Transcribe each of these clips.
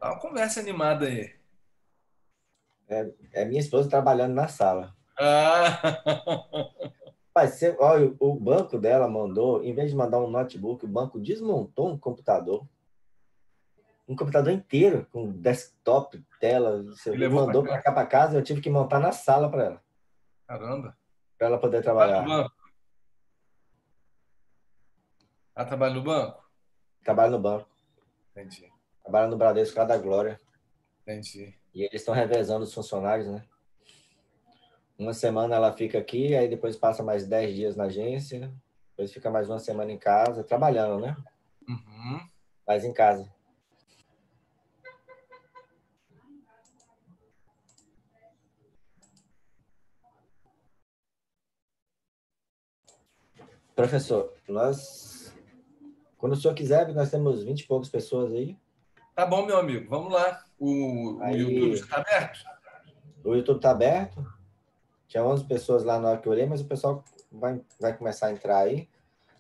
Tá uma conversa animada aí. É minha esposa trabalhando na sala. Ah, Mas olha, o banco dela mandou, em vez de mandar um notebook, o banco desmontou um computador inteiro, com desktop, tela, não sei e o quê, levou para mandou para casa. cá para casa, eu tive que montar na sala Caramba. para ela poder Trabalha no trabalhar. banco. Ah, trabalha no banco? Trabalha no banco, Entendi, trabalha no Bradesco lá da Glória. entendi. E eles estão revezando os funcionários, né? Uma semana ela fica aqui, aí depois passa mais 10 dias na agência, depois fica mais uma semana em casa, trabalhando, né? Uhum. Mas em casa. Professor, quando o senhor quiser, nós temos 20 e poucas pessoas aí. Tá bom, meu amigo. Vamos lá. O YouTube já Aí está aberto? o YouTube está aberto. Tinha 11 pessoas lá na hora que eu olhei, mas o pessoal vai começar a entrar aí.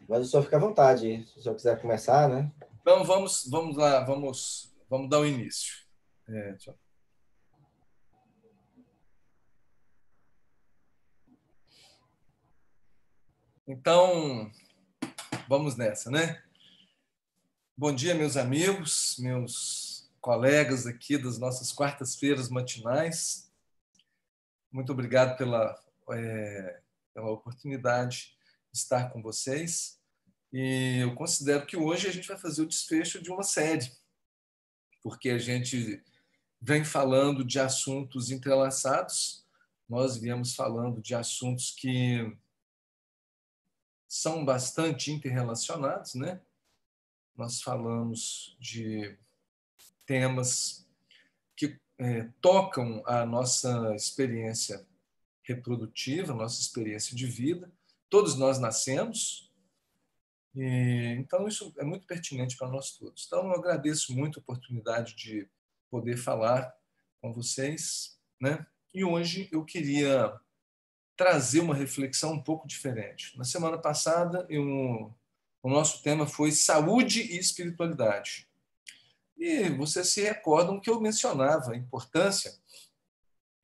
Mas o senhor fica à vontade, se o senhor quiser começar, né? Então vamos lá, vamos dar o início. Deixa eu- Então, vamos nessa, né? Bom dia, meus amigos, meus colegas aqui das nossas quartas-feiras matinais. Muito obrigado pela oportunidade de estar com vocês. E eu considero que hoje a gente vai fazer o desfecho de uma série, porque a gente vem falando de assuntos entrelaçados, nós viemos falando de assuntos que são bastante interrelacionados, né? Nós falamos de temas que tocam a nossa experiência reprodutiva, nossa experiência de vida. Todos nós nascemos, e então isso é muito pertinente para nós todos. Então eu agradeço muito a oportunidade de poder falar com vocês, né? E hoje eu queria trazer uma reflexão um pouco diferente. Na semana passada, o nosso tema foi saúde e espiritualidade. E vocês se recordam que eu mencionava a importância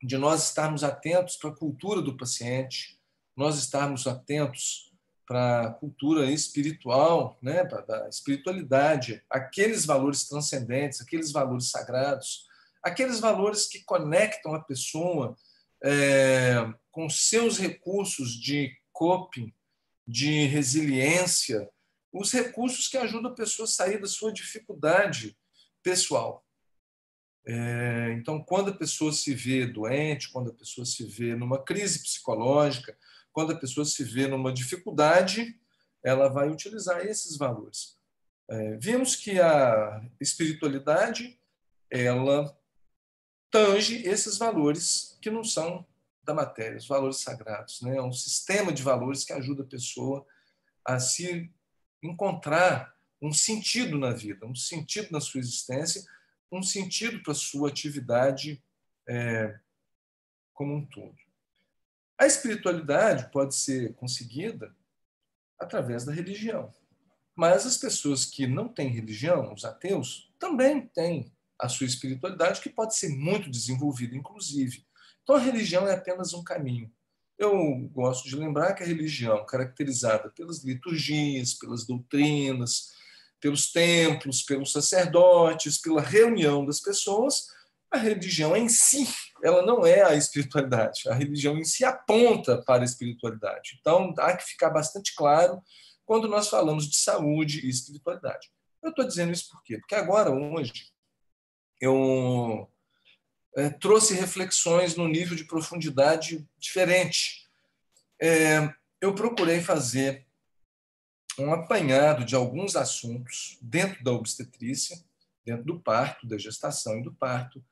de nós estarmos atentos para a cultura do paciente, nós estarmos atentos para a cultura espiritual, né, para a espiritualidade, aqueles valores transcendentes, aqueles valores sagrados, aqueles valores que conectam a pessoa com seus recursos de coping, de resiliência, os recursos que ajudam a pessoa a sair da sua dificuldade pessoal. Então, quando a pessoa se vê doente, quando a pessoa se vê numa crise psicológica, quando a pessoa se vê numa dificuldade, ela vai utilizar esses valores. Vimos que a espiritualidade, ela tange esses valores que não são da matéria, os valores sagrados, né? É um sistema de valores que ajuda a pessoa a se encontrar um sentido na vida, um sentido na sua existência, um sentido para a sua atividade como um todo. A espiritualidade pode ser conseguida através da religião, mas as pessoas que não têm religião, os ateus, também têm a sua espiritualidade, que pode ser muito desenvolvida, inclusive. Então, a religião é apenas um caminho. Eu gosto de lembrar que a religião, caracterizada pelas liturgias, pelas doutrinas, pelos templos, pelos sacerdotes, pela reunião das pessoas, a religião em si, ela não é a espiritualidade. A religião em si aponta para a espiritualidade. Então, há que ficar bastante claro quando nós falamos de saúde e espiritualidade. Eu estou dizendo isso por quê? Porque agora, hoje, eu trouxe reflexões no nível de profundidade diferente. Eu procurei fazer um apanhado de alguns assuntos dentro da obstetrícia, dentro do parto, da gestação e do parto,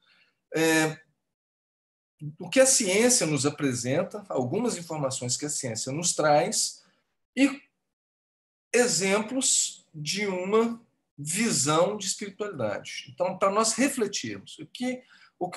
o que a ciência nos apresenta, algumas informações que a ciência nos traz e exemplos de uma visão de espiritualidade. Então, para nós refletirmos, o que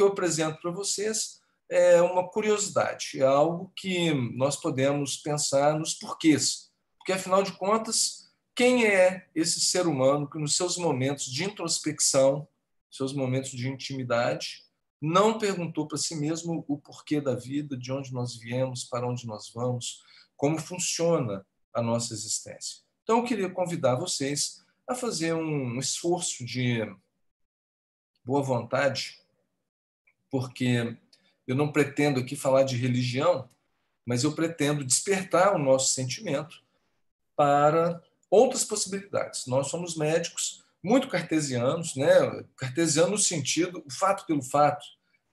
eu apresento para vocês é uma curiosidade, é algo que nós podemos pensar nos porquês. Porque, afinal de contas, quem é esse ser humano que, nos seus momentos de introspecção, seus momentos de intimidade, não perguntou para si mesmo o porquê da vida, de onde nós viemos, para onde nós vamos, como funciona a nossa existência. Então, eu queria convidar vocês a fazer um esforço de boa vontade, porque eu não pretendo aqui falar de religião, mas eu pretendo despertar o nosso sentimento para outras possibilidades. Nós somos médicos muito cartesianos, né? Cartesiano no sentido, o fato pelo fato.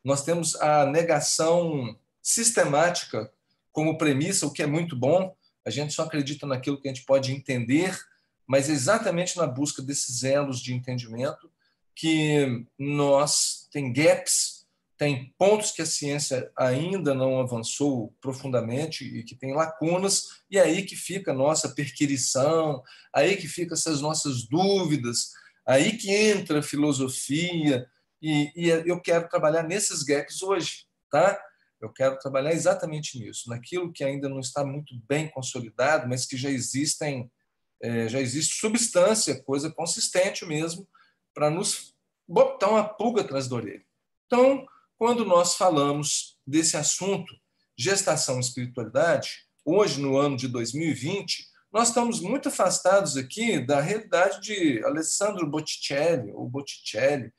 Nós temos a negação sistemática como premissa, o que é muito bom. A gente só acredita naquilo que a gente pode entender, mas é exatamente na busca desses elos de entendimento que nós tem gaps, tem pontos que a ciência ainda não avançou profundamente e que tem lacunas, e é aí que fica a nossa perquirição, aí que fica essas nossas dúvidas, aí que entra a filosofia, e eu quero trabalhar nesses gaps hoje, tá? Eu quero trabalhar exatamente nisso, naquilo que ainda não está muito bem consolidado, mas que já já existe substância, coisa consistente mesmo, para nos botar uma pulga atrás da orelha. Então, quando nós falamos desse assunto, gestação e espiritualidade, hoje, no ano de 2020, nós estamos muito afastados aqui da realidade de Alessandro Botticelli, ou Botticelli,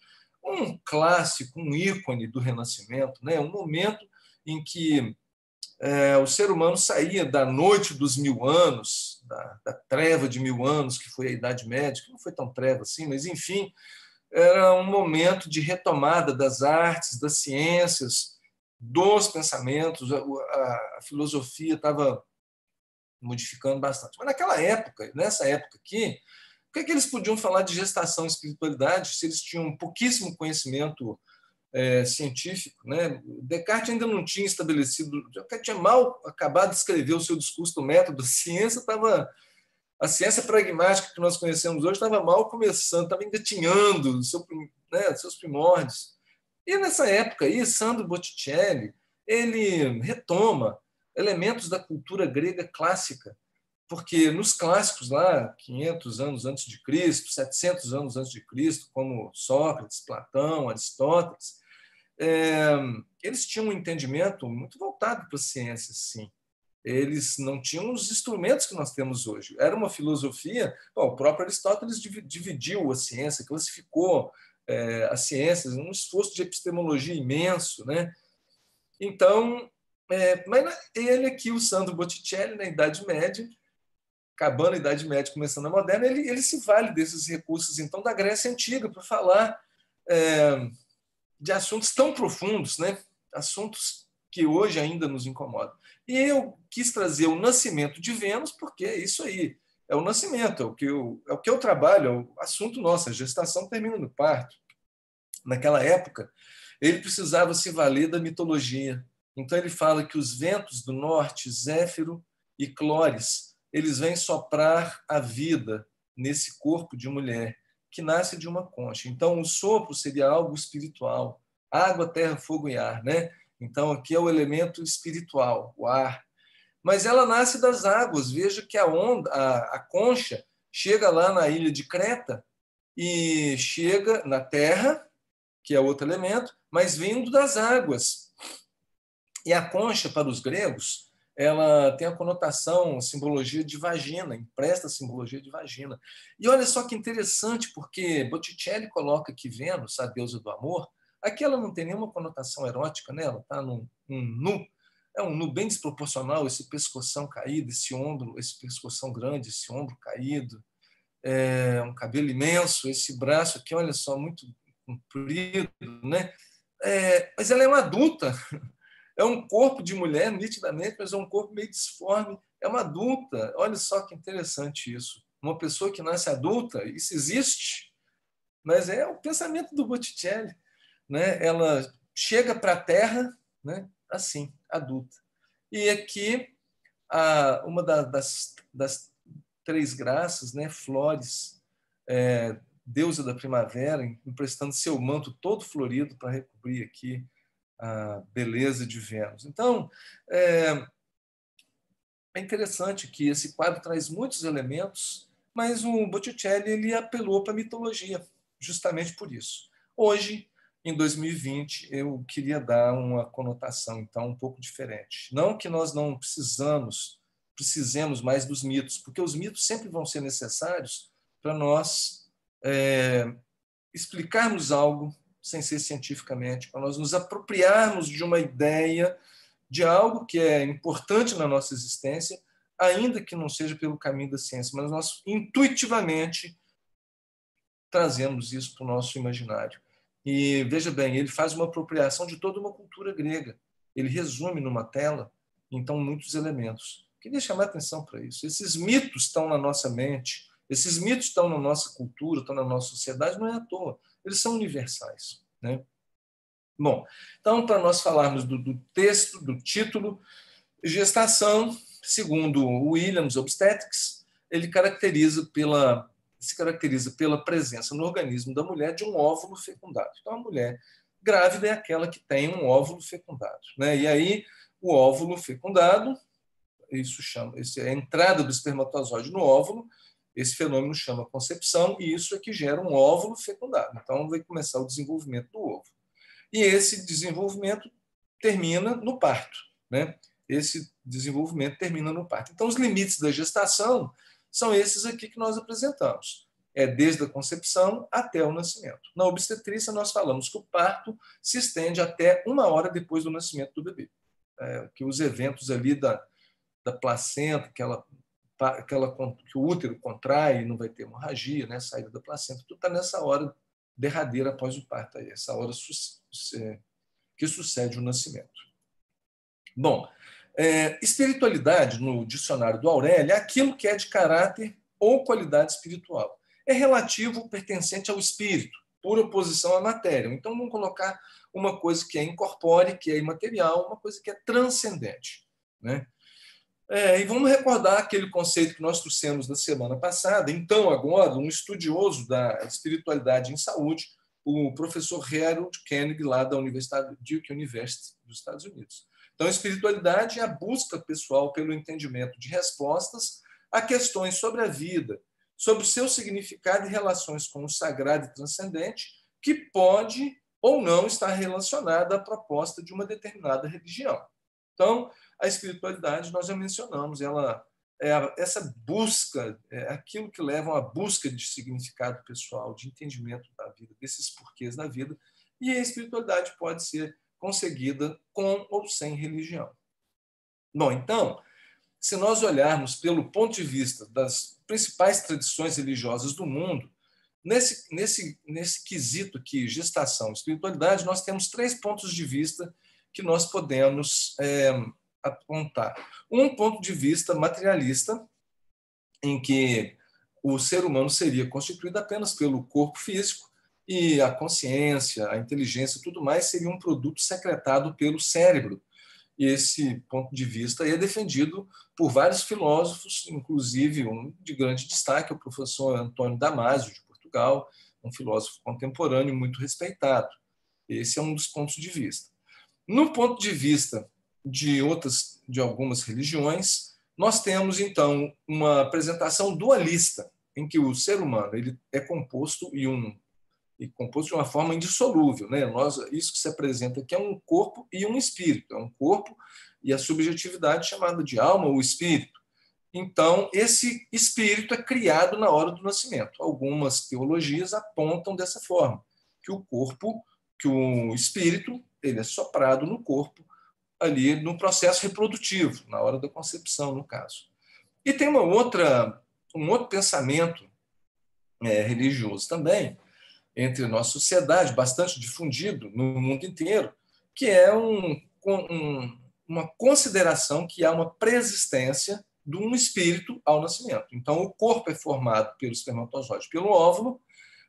um clássico, um ícone do Renascimento, né? Um momento em que o ser humano saía da noite dos 1000 anos, da treva de 1000 anos, que foi a Idade Média, que não foi tão treva assim, mas, enfim, era um momento de retomada das artes, das ciências, dos pensamentos, a filosofia estava modificando bastante. Mas naquela época, nessa época aqui, o que é que eles podiam falar de gestação e espiritualidade se eles tinham pouquíssimo conhecimento científico, né? Descartes ainda não tinha estabelecido, já tinha mal acabado de escrever o seu discurso do método, a ciência pragmática que nós conhecemos hoje estava mal começando, estava engatinhando seus primórdios. E nessa época aí, Sandro Botticelli, ele retoma elementos da cultura grega clássica, porque nos clássicos lá, 500 anos antes de Cristo, 700 anos antes de Cristo, como Sócrates, Platão, Aristóteles, eles tinham um entendimento muito voltado para a ciência, sim. Eles não tinham os instrumentos que nós temos hoje. Era uma filosofia. Bom, o próprio Aristóteles dividiu a ciência, classificou as ciências, um esforço de epistemologia imenso, né? Então, mas ele aqui, o Sandro Botticelli, na Idade Média, acabando a Idade Média, começando a Moderna, ele se vale desses recursos, então, da Grécia Antiga, para falar de assuntos tão profundos, né? Assuntos que hoje ainda nos incomodam. E eu quis trazer o nascimento de Vênus, porque é isso aí, é o nascimento, é o que eu trabalho, é o assunto nosso, a gestação termina no parto. Naquela época, ele precisava se valer da mitologia. Então, ele fala que os ventos do norte, Zéfiro e Clóris, eles vêm soprar a vida nesse corpo de mulher, que nasce de uma concha. Então, o sopro seria algo espiritual. Água, terra, fogo e ar, né? Então, aqui é o elemento espiritual, o ar. Mas ela nasce das águas. Veja que a concha chega lá na ilha de Creta e chega na terra, que é outro elemento, mas vindo das águas. E a concha, para os gregos, ela tem a conotação, a simbologia de vagina, empresta a simbologia de vagina. E olha só que interessante, porque Botticelli coloca que Vênus, a deusa do amor, aqui ela não tem nenhuma conotação erótica, né? Ela está num nu, é um nu bem desproporcional, esse pescoção caído, esse ombro, esse pescoção grande, esse ombro caído, um cabelo imenso, esse braço aqui, olha só, muito comprido, né? Mas ela é uma adulta, é um corpo de mulher, nitidamente, mas é um corpo meio disforme, é uma adulta. Olha só que interessante isso. Uma pessoa que nasce adulta, isso existe, mas é o pensamento do Botticelli, né? Ela chega para a Terra, né? Assim, adulta. E aqui, uma das três graças, né? Flores, deusa da primavera, emprestando seu manto todo florido para recobrir aqui a beleza de Vênus. Então, é interessante que esse quadro traz muitos elementos, mas o Botticelli ele apelou para a mitologia, justamente por isso. Hoje, em 2020, eu queria dar uma conotação, então, um pouco diferente. Não que nós não precisemos mais dos mitos, porque os mitos sempre vão ser necessários para nós explicarmos algo sem ser cientificamente, para nós nos apropriarmos de uma ideia, de algo que é importante na nossa existência, ainda que não seja pelo caminho da ciência, mas nós intuitivamente trazemos isso para o nosso imaginário. E, veja bem, ele faz uma apropriação de toda uma cultura grega. Ele resume numa tela, então, muitos elementos. Queria chamar a atenção para isso. Esses mitos estão na nossa mente, esses mitos estão na nossa cultura, estão na nossa sociedade, não é à toa. Eles são universais, né? Bom, então, para nós falarmos do texto, do título, gestação, segundo Williams Obstetrics, ele se caracteriza pela presença no organismo da mulher de um óvulo fecundado. Então, a mulher grávida é aquela que tem um óvulo fecundado, né? E aí, o óvulo fecundado, isso é a entrada do espermatozoide no óvulo, esse fenômeno chama concepção, e isso é que gera um óvulo fecundado. Então, vai começar o desenvolvimento do ovo. E esse desenvolvimento termina no parto, né? Esse desenvolvimento termina no parto. Então, os limites da gestação são esses aqui que nós apresentamos. É desde a concepção até o nascimento. Na obstetrícia, nós falamos que o parto se estende até 1 hora depois do nascimento do bebê. Que os eventos ali da placenta, que o útero contrai e não vai ter hemorragia, né? Saída da placenta, tudo está nessa hora derradeira após o parto, aí, essa hora que sucede o nascimento. Bom, espiritualidade, no dicionário do Aurélio, é aquilo que é de caráter ou qualidade espiritual. É relativo, pertencente ao espírito, por oposição à matéria. Então, vamos colocar uma coisa que é incorpórea, que é imaterial, uma coisa que é transcendente, né? E vamos recordar aquele conceito que nós trouxemos na semana passada. Então, agora, um estudioso da espiritualidade em saúde, o professor Harold Koenig, lá da Duke University dos Estados Unidos. Então, a espiritualidade é a busca pessoal pelo entendimento de respostas a questões sobre a vida, sobre o seu significado e relações com o sagrado e transcendente, que pode ou não estar relacionada à proposta de uma determinada religião. Então, a espiritualidade, nós já mencionamos, ela essa busca, aquilo que leva a uma busca de significado pessoal, de entendimento da vida, desses porquês da vida, e a espiritualidade pode ser conseguida com ou sem religião. Bom, então, se nós olharmos pelo ponto de vista das principais tradições religiosas do mundo, nesse quesito aqui, gestação, espiritualidade, nós temos 3 pontos de vista que nós podemos apontar. Um ponto de vista materialista, em que o ser humano seria constituído apenas pelo corpo físico e a consciência, a inteligência e tudo mais seria um produto secretado pelo cérebro. E esse ponto de vista é defendido por vários filósofos, inclusive um de grande destaque, o professor Antônio Damasio, de Portugal, um filósofo contemporâneo muito respeitado. Esse é um dos pontos de vista. No ponto de vista de algumas religiões, nós temos, então, uma apresentação dualista, em que o ser humano ele é composto composto de uma forma indissolúvel, né? Isso que se apresenta aqui é um corpo e um espírito, é um corpo e a subjetividade chamada de alma ou espírito. Então, esse espírito é criado na hora do nascimento. Algumas teologias apontam dessa forma, que o espírito, ele é soprado no corpo ali no processo reprodutivo, na hora da concepção, no caso. E tem um outro pensamento religioso também, entre a nossa sociedade, bastante difundido no mundo inteiro, que é uma consideração que há uma preexistência de um espírito ao nascimento. Então, o corpo é formado pelo espermatozoide, pelo óvulo,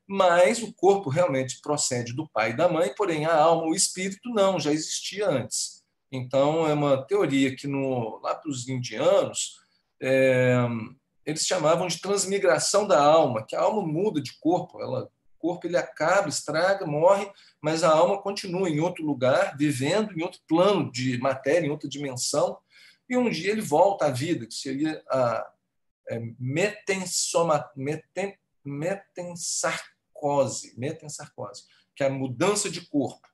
mas o corpo realmente procede do pai e da mãe, porém a alma, o espírito, não, já existia antes. Então, é uma teoria que, lá para os indianos, eles chamavam de transmigração da alma, que a alma muda de corpo, o corpo ele acaba, estraga, morre, mas a alma continua em outro lugar, vivendo em outro plano de matéria, em outra dimensão, e um dia ele volta à vida, que seria a metensarcose, que é a mudança de corpo.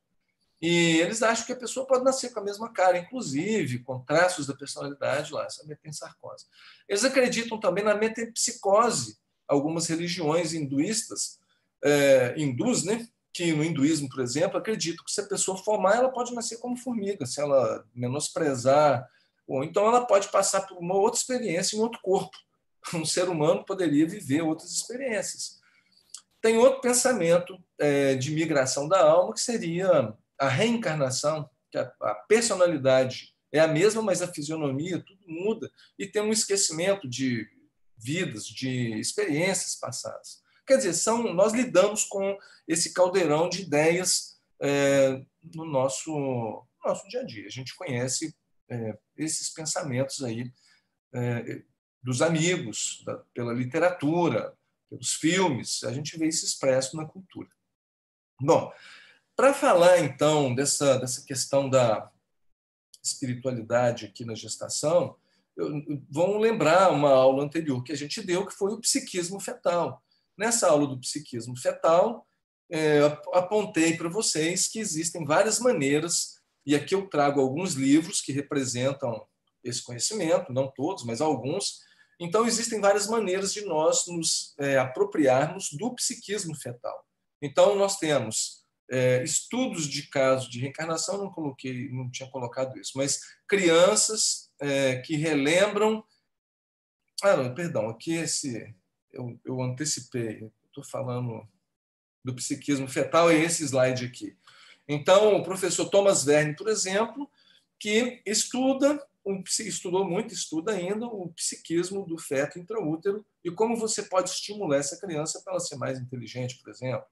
E eles acham que a pessoa pode nascer com a mesma cara, inclusive com traços da personalidade lá, essa metempsicose. Eles acreditam também na metempsicose. Algumas religiões hinduístas, hindus, né, que no hinduísmo, por exemplo, acreditam que se a pessoa for má, ela pode nascer como formiga, se ela menosprezar, ou então ela pode passar por uma outra experiência em outro corpo. Um ser humano poderia viver outras experiências. Tem outro pensamento de migração da alma, que seria a reencarnação, que a personalidade é a mesma, mas a fisionomia, tudo muda, e tem um esquecimento de vidas, de experiências passadas. Quer dizer, nós lidamos com esse caldeirão de ideias no nosso dia a dia. A gente conhece esses pensamentos aí dos amigos, pela literatura, pelos filmes, a gente vê isso expresso na cultura. Bom, para falar, então, dessa questão da espiritualidade aqui na gestação, vamos lembrar uma aula anterior que a gente deu, que foi o psiquismo fetal. Nessa aula do psiquismo fetal, apontei para vocês que existem várias maneiras, e aqui eu trago alguns livros que representam esse conhecimento, não todos, mas alguns. Então, existem várias maneiras de nós nos apropriarmos do psiquismo fetal. Então, nós temos estudos de casos de reencarnação, não tinha colocado isso, mas crianças que relembram... não, perdão, aqui eu antecipei, estou falando do psiquismo fetal, é esse slide aqui. Então, o professor Thomas Verne, por exemplo, que estudou muito, estuda ainda o psiquismo do feto intraútero e como você pode estimular essa criança para ela ser mais inteligente, por exemplo.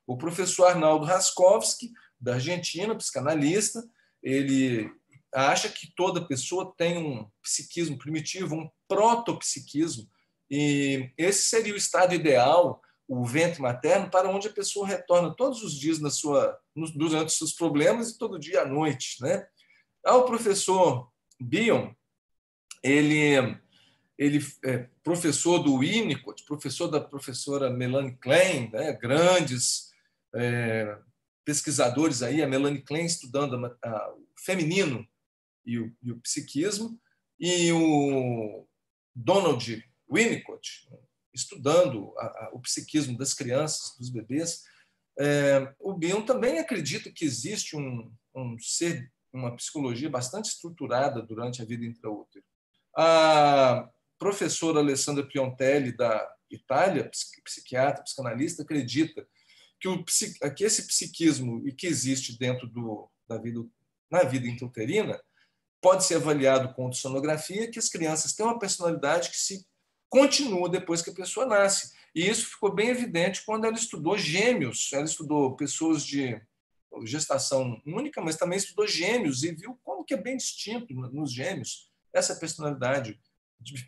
O professor Arnaldo Raskowski, da Argentina, psicanalista, ele acha que toda pessoa tem um psiquismo primitivo, um protopsiquismo, e esse seria o estado ideal, o ventre materno, para onde a pessoa retorna todos os dias durante os seus problemas e todo dia à noite, né? O professor Bion, ele é professor do Winnicott, professor da professora Melanie Klein, né? Grandes pesquisadores aí, a Melanie Klein estudando o feminino e o psiquismo, e o Donald Winnicott estudando o psiquismo das crianças, dos bebês. O Bion também acredita que existe um ser, uma psicologia bastante estruturada durante a vida intraútero. A professora Alessandra Piontelli, da Itália, psiquiatra, psicanalista, acredita que esse psiquismo e que existe dentro na vida intrauterina pode ser avaliado com ultrassonografia, que as crianças têm uma personalidade que se continua depois que a pessoa nasce. E isso ficou bem evidente quando ela estudou gêmeos. Ela estudou pessoas de gestação única, mas também estudou gêmeos e viu como que é bem distinto nos gêmeos essa personalidade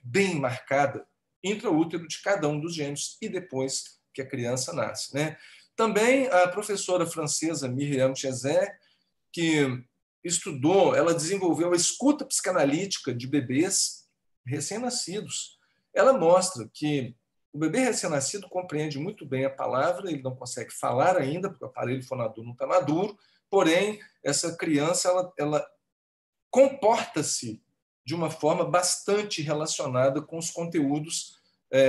bem marcada intraútero de cada um dos gêmeos e depois que a criança nasce, né? Também a professora francesa Myriam Chezet, que ela desenvolveu a escuta psicanalítica de bebês recém-nascidos. Ela mostra que o bebê recém-nascido compreende muito bem a palavra, ele não consegue falar ainda, porque o aparelho fonador não está maduro, porém, essa criança ela comporta-se de uma forma bastante relacionada com os conteúdos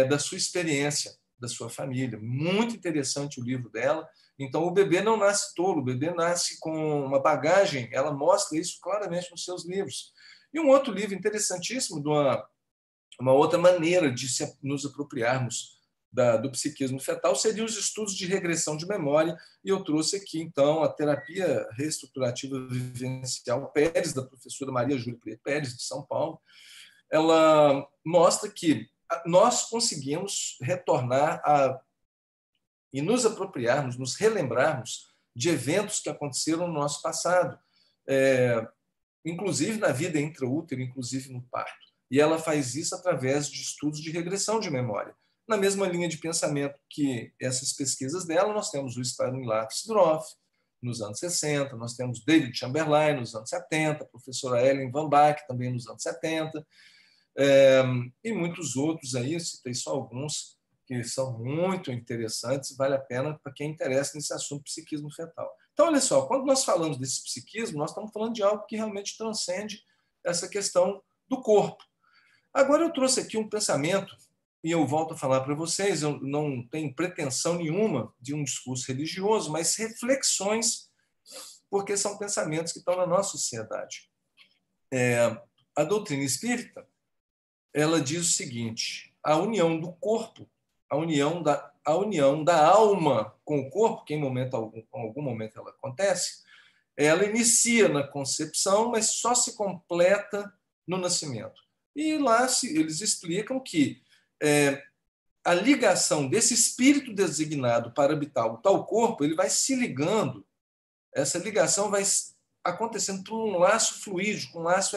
da sua experiência, da sua família. Muito interessante o livro dela. Então, o bebê não nasce tolo, o bebê nasce com uma bagagem, ela mostra isso claramente nos seus livros. E um outro livro interessantíssimo, de uma outra maneira de nos apropriarmos do psiquismo fetal, seriam os estudos de regressão de memória, e eu trouxe aqui, então, a terapia reestruturativa vivencial Pérez, da professora Maria Júlia Pérez, de São Paulo. Ela mostra que nós conseguimos retornar e nos apropriarmos, nos relembrarmos de eventos que aconteceram no nosso passado, inclusive na vida intraútero, inclusive no parto. E ela faz isso através de estudos de regressão de memória. Na mesma linha de pensamento que essas pesquisas dela, nós temos o Stanislavski Grof, nos anos 60, nós temos David Chamberlain, nos anos 70, a professora Ellen Van Bach, também nos anos 70, e muitos outros aí, eu citei só alguns, que são muito interessantes, vale a pena para quem interessa nesse assunto psiquismo fetal. Então, olha só, quando nós falamos desse psiquismo, nós estamos falando de algo que realmente transcende essa questão do corpo. Agora, eu trouxe aqui um pensamento, e eu volto a falar para vocês, eu não tenho pretensão nenhuma de um discurso religioso, mas reflexões, porque são pensamentos que estão na nossa sociedade. A doutrina espírita, ela diz o seguinte: a união do corpo, a união da alma com o corpo, que em algum momento ela acontece, ela inicia na concepção, mas só se completa no nascimento. E lá eles explicam que a ligação desse espírito designado para habitar o tal corpo, ele vai se ligando, essa ligação vai acontecendo por um laço fluídico, um laço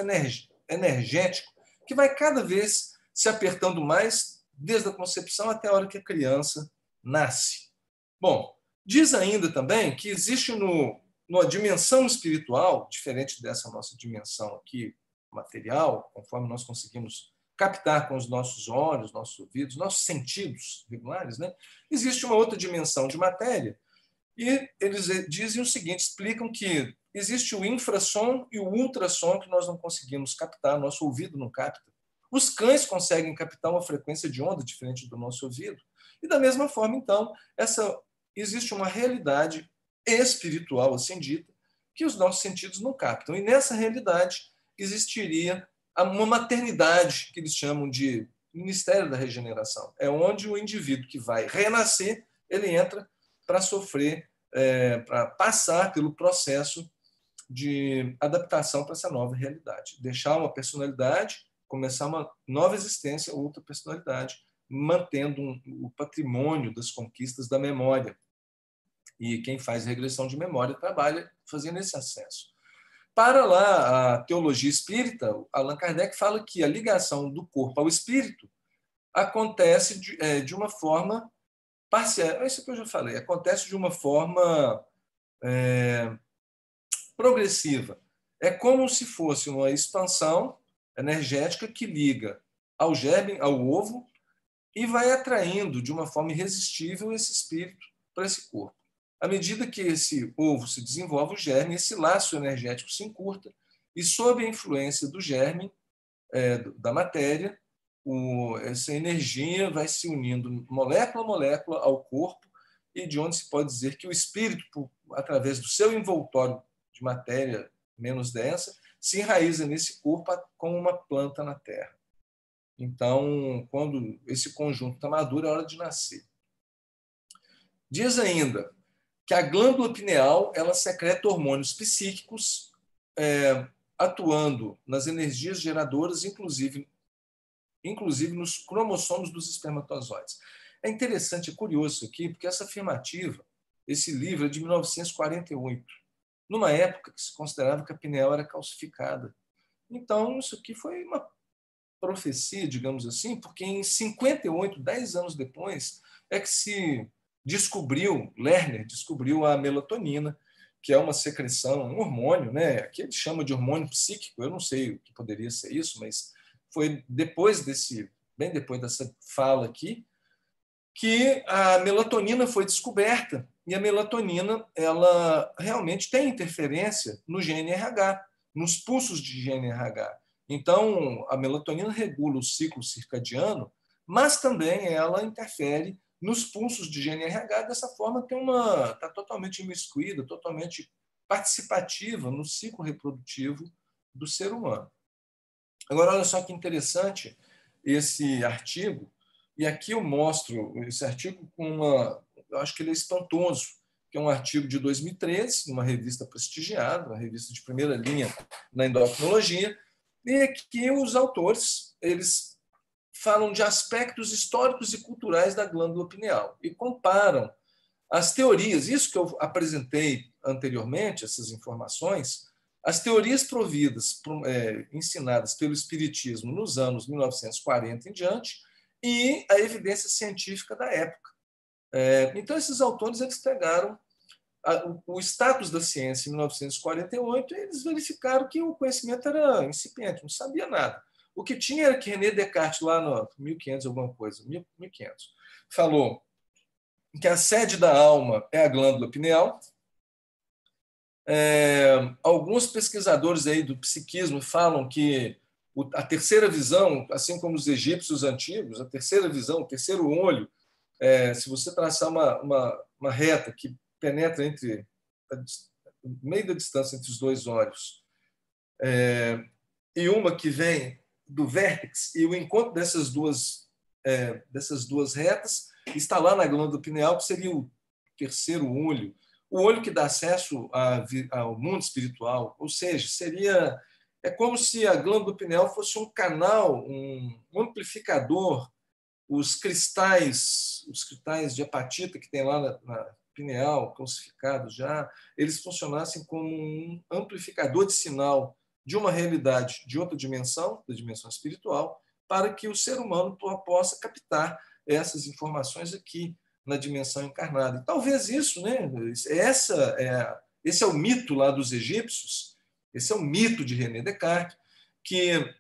energético, que vai cada vez se apertando mais, desde a concepção até a hora que a criança nasce. Bom, diz ainda também que existe numa dimensão espiritual, diferente dessa nossa dimensão aqui material, conforme nós conseguimos captar com os nossos olhos, nossos ouvidos, nossos sentidos regulares, né? Existe uma outra dimensão de matéria, e eles dizem o seguinte, explicam que existe o infrassom e o ultrassom que nós não conseguimos captar, nosso ouvido não capta. Os cães conseguem captar uma frequência de onda diferente do nosso ouvido. E da mesma forma, então, existe uma realidade espiritual, assim dita, que os nossos sentidos não captam. E nessa realidade existiria uma maternidade, que eles chamam de Ministério da Regeneração. É onde o indivíduo que vai renascer, ele entra para sofrer, para passar pelo processo de adaptação para essa nova realidade. Deixar uma personalidade, começar uma nova existência, outra personalidade, mantendo o patrimônio das conquistas da memória. E quem faz regressão de memória trabalha fazendo esse acesso. Para lá, a teologia espírita, Allan Kardec fala que a ligação do corpo ao espírito acontece de uma forma parcial. É isso que eu já falei. Acontece de uma forma progressiva. É como se fosse uma expansão energética que liga ao germe, ao ovo, e vai atraindo de uma forma irresistível esse espírito para esse corpo. À medida que esse ovo se desenvolve, o germe, esse laço energético se encurta, e sob a influência do germe, da matéria, essa energia vai se unindo molécula a molécula ao corpo, e de onde se pode dizer que o espírito, através do seu envoltório de matéria menos densa, se enraiza nesse corpo como uma planta na terra. Então, quando esse conjunto está maduro, é hora de nascer. Diz ainda que a glândula pineal ela secreta hormônios psíquicos, atuando nas energias geradoras, inclusive nos cromossomos dos espermatozoides. É interessante, é curioso isso aqui, porque essa afirmativa, esse livro é de 1948, numa época que se considerava que a pineal era calcificada. Então, isso aqui foi uma profecia, digamos assim, porque em 58, 10 anos depois, é que se Lerner descobriu a melatonina, que é uma secreção, um hormônio, né? Aqui ele chama de hormônio psíquico, eu não sei o que poderia ser isso, mas foi bem depois dessa fala aqui, que a melatonina foi descoberta, e a melatonina ela realmente tem interferência no GNRH, nos pulsos de GNRH. Então, a melatonina regula o ciclo circadiano, mas também ela interfere nos pulsos de GNRH, dessa forma está totalmente imiscuída, totalmente participativa no ciclo reprodutivo do ser humano. Agora, olha só que interessante esse artigo, e aqui eu mostro esse artigo eu acho que ele é espantoso, que é um artigo de 2013, numa revista prestigiada, uma revista de primeira linha na endocrinologia, e aqui os autores eles falam de aspectos históricos e culturais da glândula pineal e comparam as teorias, isso que eu apresentei anteriormente, essas informações, as teorias providas, ensinadas pelo Espiritismo nos anos 1940 em diante, e a evidência científica da época. Então, esses autores eles pegaram o status da ciência em 1948 e eles verificaram que o conhecimento era incipiente, não sabia nada. O que tinha era que René Descartes, lá no 1500, alguma coisa, 1500, falou que a sede da alma é a glândula pineal. Alguns pesquisadores aí do psiquismo falam que a terceira visão, assim como os egípcios antigos, a terceira visão, o terceiro olho, se você traçar uma reta que penetra entre no meio da distância entre os dois olhos, e uma que vem do vértex, e o encontro dessas duas retas está lá na glândula pineal, que seria o terceiro olho, o olho que dá acesso ao mundo espiritual. Ou seja, é como se a glândula pineal fosse um canal, um amplificador. Os cristais de apatita que tem lá na pineal, calcificados já, eles funcionassem como um amplificador de sinal de uma realidade de outra dimensão, da dimensão espiritual, para que o ser humano possa captar essas informações aqui na dimensão encarnada. E talvez isso, né? Esse é o mito lá dos egípcios, esse é o mito de René Descartes, que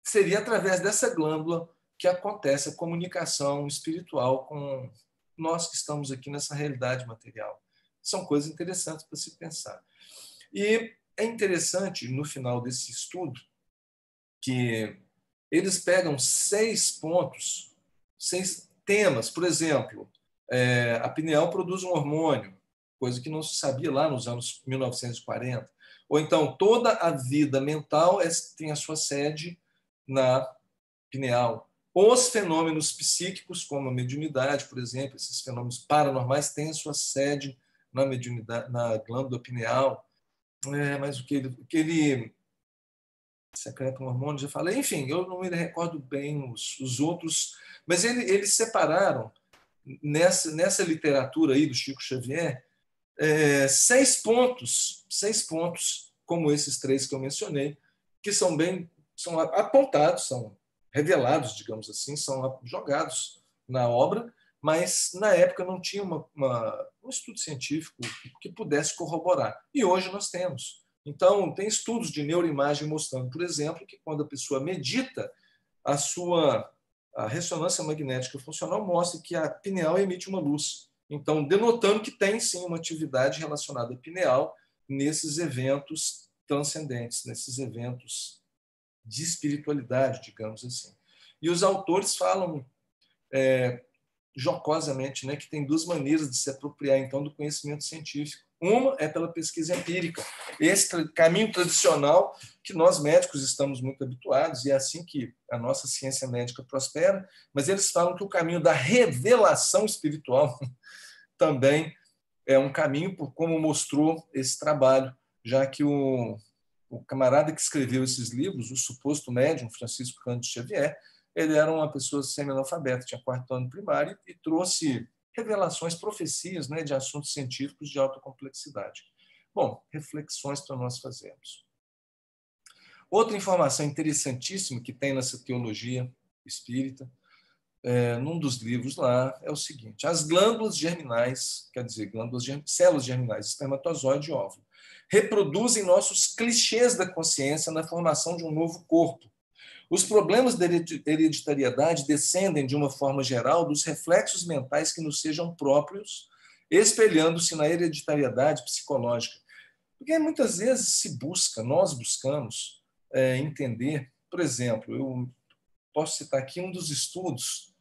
seria através dessa glândula que acontece a comunicação espiritual com nós que estamos aqui nessa realidade material. São coisas interessantes para se pensar. E é interessante, no final desse estudo, que eles pegam 6 pontos, 6 temas. Por exemplo, a pineal produz um hormônio, coisa que não se sabia lá nos anos 1940. Ou então, toda a vida mental tem a sua sede na pineal. Os fenômenos psíquicos, como a mediunidade, por exemplo, esses fenômenos paranormais, têm a sua sede na mediunidade, na glândula pineal. Mas o que ele secreta um hormônio, já falei. Enfim, eu não me recordo bem os outros, mas eles separaram nessa literatura aí do Chico Xavier 6 pontos, como esses 3 que eu mencionei, que são apontados, são revelados, digamos assim, são jogados na obra, mas na época não tinha um estudo científico que pudesse corroborar. E hoje nós temos. Então, tem estudos de neuroimagem mostrando, por exemplo, que quando a pessoa medita, a ressonância magnética funcional mostra que a pineal emite uma luz. Então, denotando que tem, sim, uma atividade relacionada à pineal nesses eventos transcendentes, nesses eventos de espiritualidade, digamos assim. E os autores falam jocosamente, né, que tem 2 maneiras de se apropriar, então, do conhecimento científico. Uma é pela pesquisa empírica, esse caminho tradicional que nós médicos estamos muito habituados, e é assim que a nossa ciência médica prospera, mas eles falam que o caminho da revelação espiritual também é um caminho, por como mostrou esse trabalho, já que o camarada que escreveu esses livros, o suposto médium Francisco Cândido Xavier, ele era uma pessoa semi-analfabeta, tinha 4º ano primário e trouxe revelações, profecias, né, de assuntos científicos de alta complexidade. Bom, reflexões para nós fazermos. Outra informação interessantíssima que tem nessa teologia espírita, num dos livros lá, é o seguinte: as glândulas germinais, quer dizer, células germinais, espermatozoide e óvulo, reproduzem nossos clichês da consciência na formação de um novo corpo. Os problemas da hereditariedade descendem, de uma forma geral, dos reflexos mentais que nos sejam próprios, espelhando-se na hereditariedade psicológica. Porque muitas vezes nós buscamos entender, por exemplo, eu posso citar aqui um dos estudos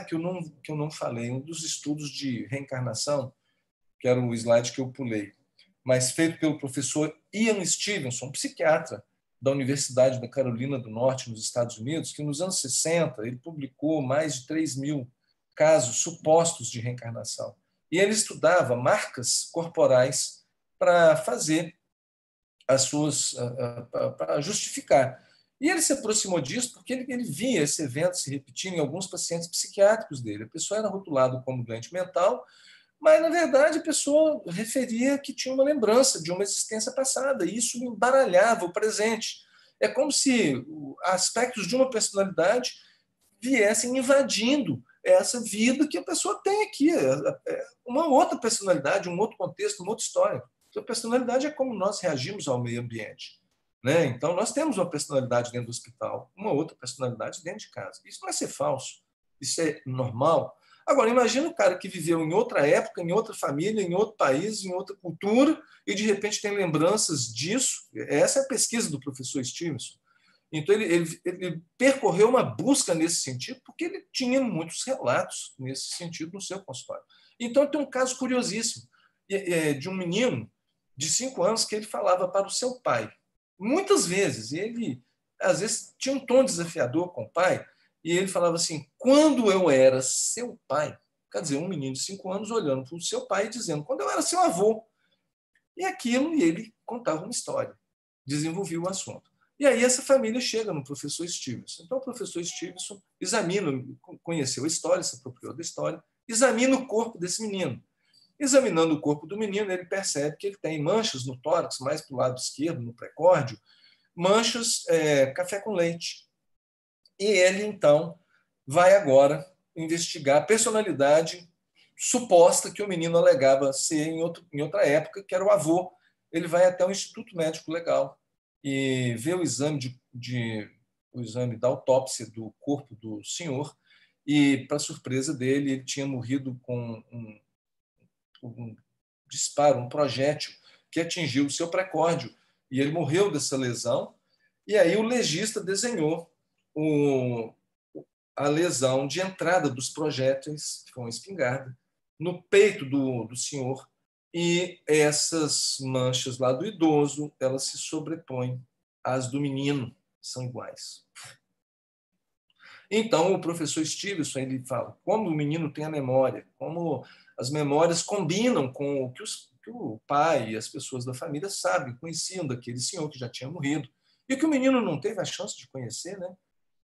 que eu não falei, um dos estudos de reencarnação, que era o slide que eu pulei, mas feito pelo professor Ian Stevenson, psiquiatra da Universidade da Carolina do Norte, nos Estados Unidos, que nos anos 60 ele publicou mais de 3.000 casos supostos de reencarnação. E ele estudava marcas corporais para fazer para justificar. E ele se aproximou disso porque ele via esse evento se repetindo em alguns pacientes psiquiátricos dele. A pessoa era rotulada como doente mental, mas, na verdade, a pessoa referia que tinha uma lembrança de uma existência passada, e isso embaralhava o presente. É como se aspectos de uma personalidade viessem invadindo essa vida que a pessoa tem aqui. Uma outra personalidade, um outro contexto, uma outra história. A personalidade é como nós reagimos ao meio ambiente. Né? Então, nós temos uma personalidade dentro do hospital, uma outra personalidade dentro de casa. Isso não é ser falso. Isso é normal. Agora, imagina o cara que viveu em outra época, em outra família, em outro país, em outra cultura, e de repente tem lembranças disso. Essa é a pesquisa do professor Stevenson. Então, ele percorreu uma busca nesse sentido, porque ele tinha muitos relatos nesse sentido no seu consultório. Então, tem um caso curiosíssimo de um menino de 5 anos que ele falava para o seu pai. Muitas vezes, ele, às vezes, tinha um tom desafiador com o pai, e ele falava assim, quando eu era seu pai, quer dizer, um menino de 5 anos olhando para o seu pai e dizendo, quando eu era seu avô. E aquilo, e ele contava uma história, desenvolvia o assunto. E aí essa família chega no professor Stevenson. Então o professor Stevenson examina, conheceu a história, se apropriou da história, examina o corpo desse menino. Examinando o corpo do menino, ele percebe que ele tem manchas no tórax, mais para o lado esquerdo, no precórdio, manchas café com leite. E ele, então, vai agora investigar a personalidade suposta que o menino alegava ser em outra época, que era o avô. Ele vai até o Instituto Médico Legal e vê o exame o exame da autópsia do corpo do senhor, e, para surpresa dele, ele tinha morrido com um disparo, um projétil que atingiu o seu precórdio, e ele morreu dessa lesão. E aí o legista desenhou a lesão de entrada dos projéteis, com espingarda, no peito do senhor, e essas manchas lá do idoso, elas se sobrepõem às do menino, são iguais. Então, o professor Stevenson, ele fala como o menino tem a memória, como as memórias combinam com o que o pai e as pessoas da família sabem, conheciam daquele senhor que já tinha morrido, e que o menino não teve a chance de conhecer, né?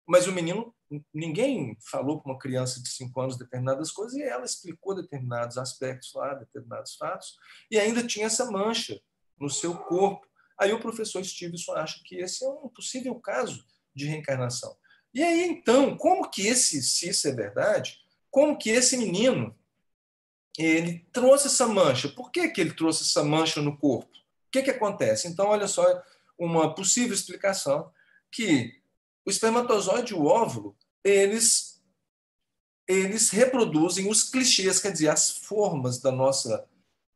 Mas o menino, ninguém falou para uma criança de 5 anos determinadas coisas, e ela explicou determinados aspectos lá, determinados fatos, e ainda tinha essa mancha no seu corpo. Aí o professor Stevenson acha que esse é um possível caso de reencarnação. E aí, então, se isso é verdade, como que esse menino ele trouxe essa mancha? Por que ele trouxe essa mancha no corpo? O que acontece? Então, olha só uma possível explicação, que o espermatozoide e o óvulo, eles reproduzem os clichês, quer dizer, as formas da nossa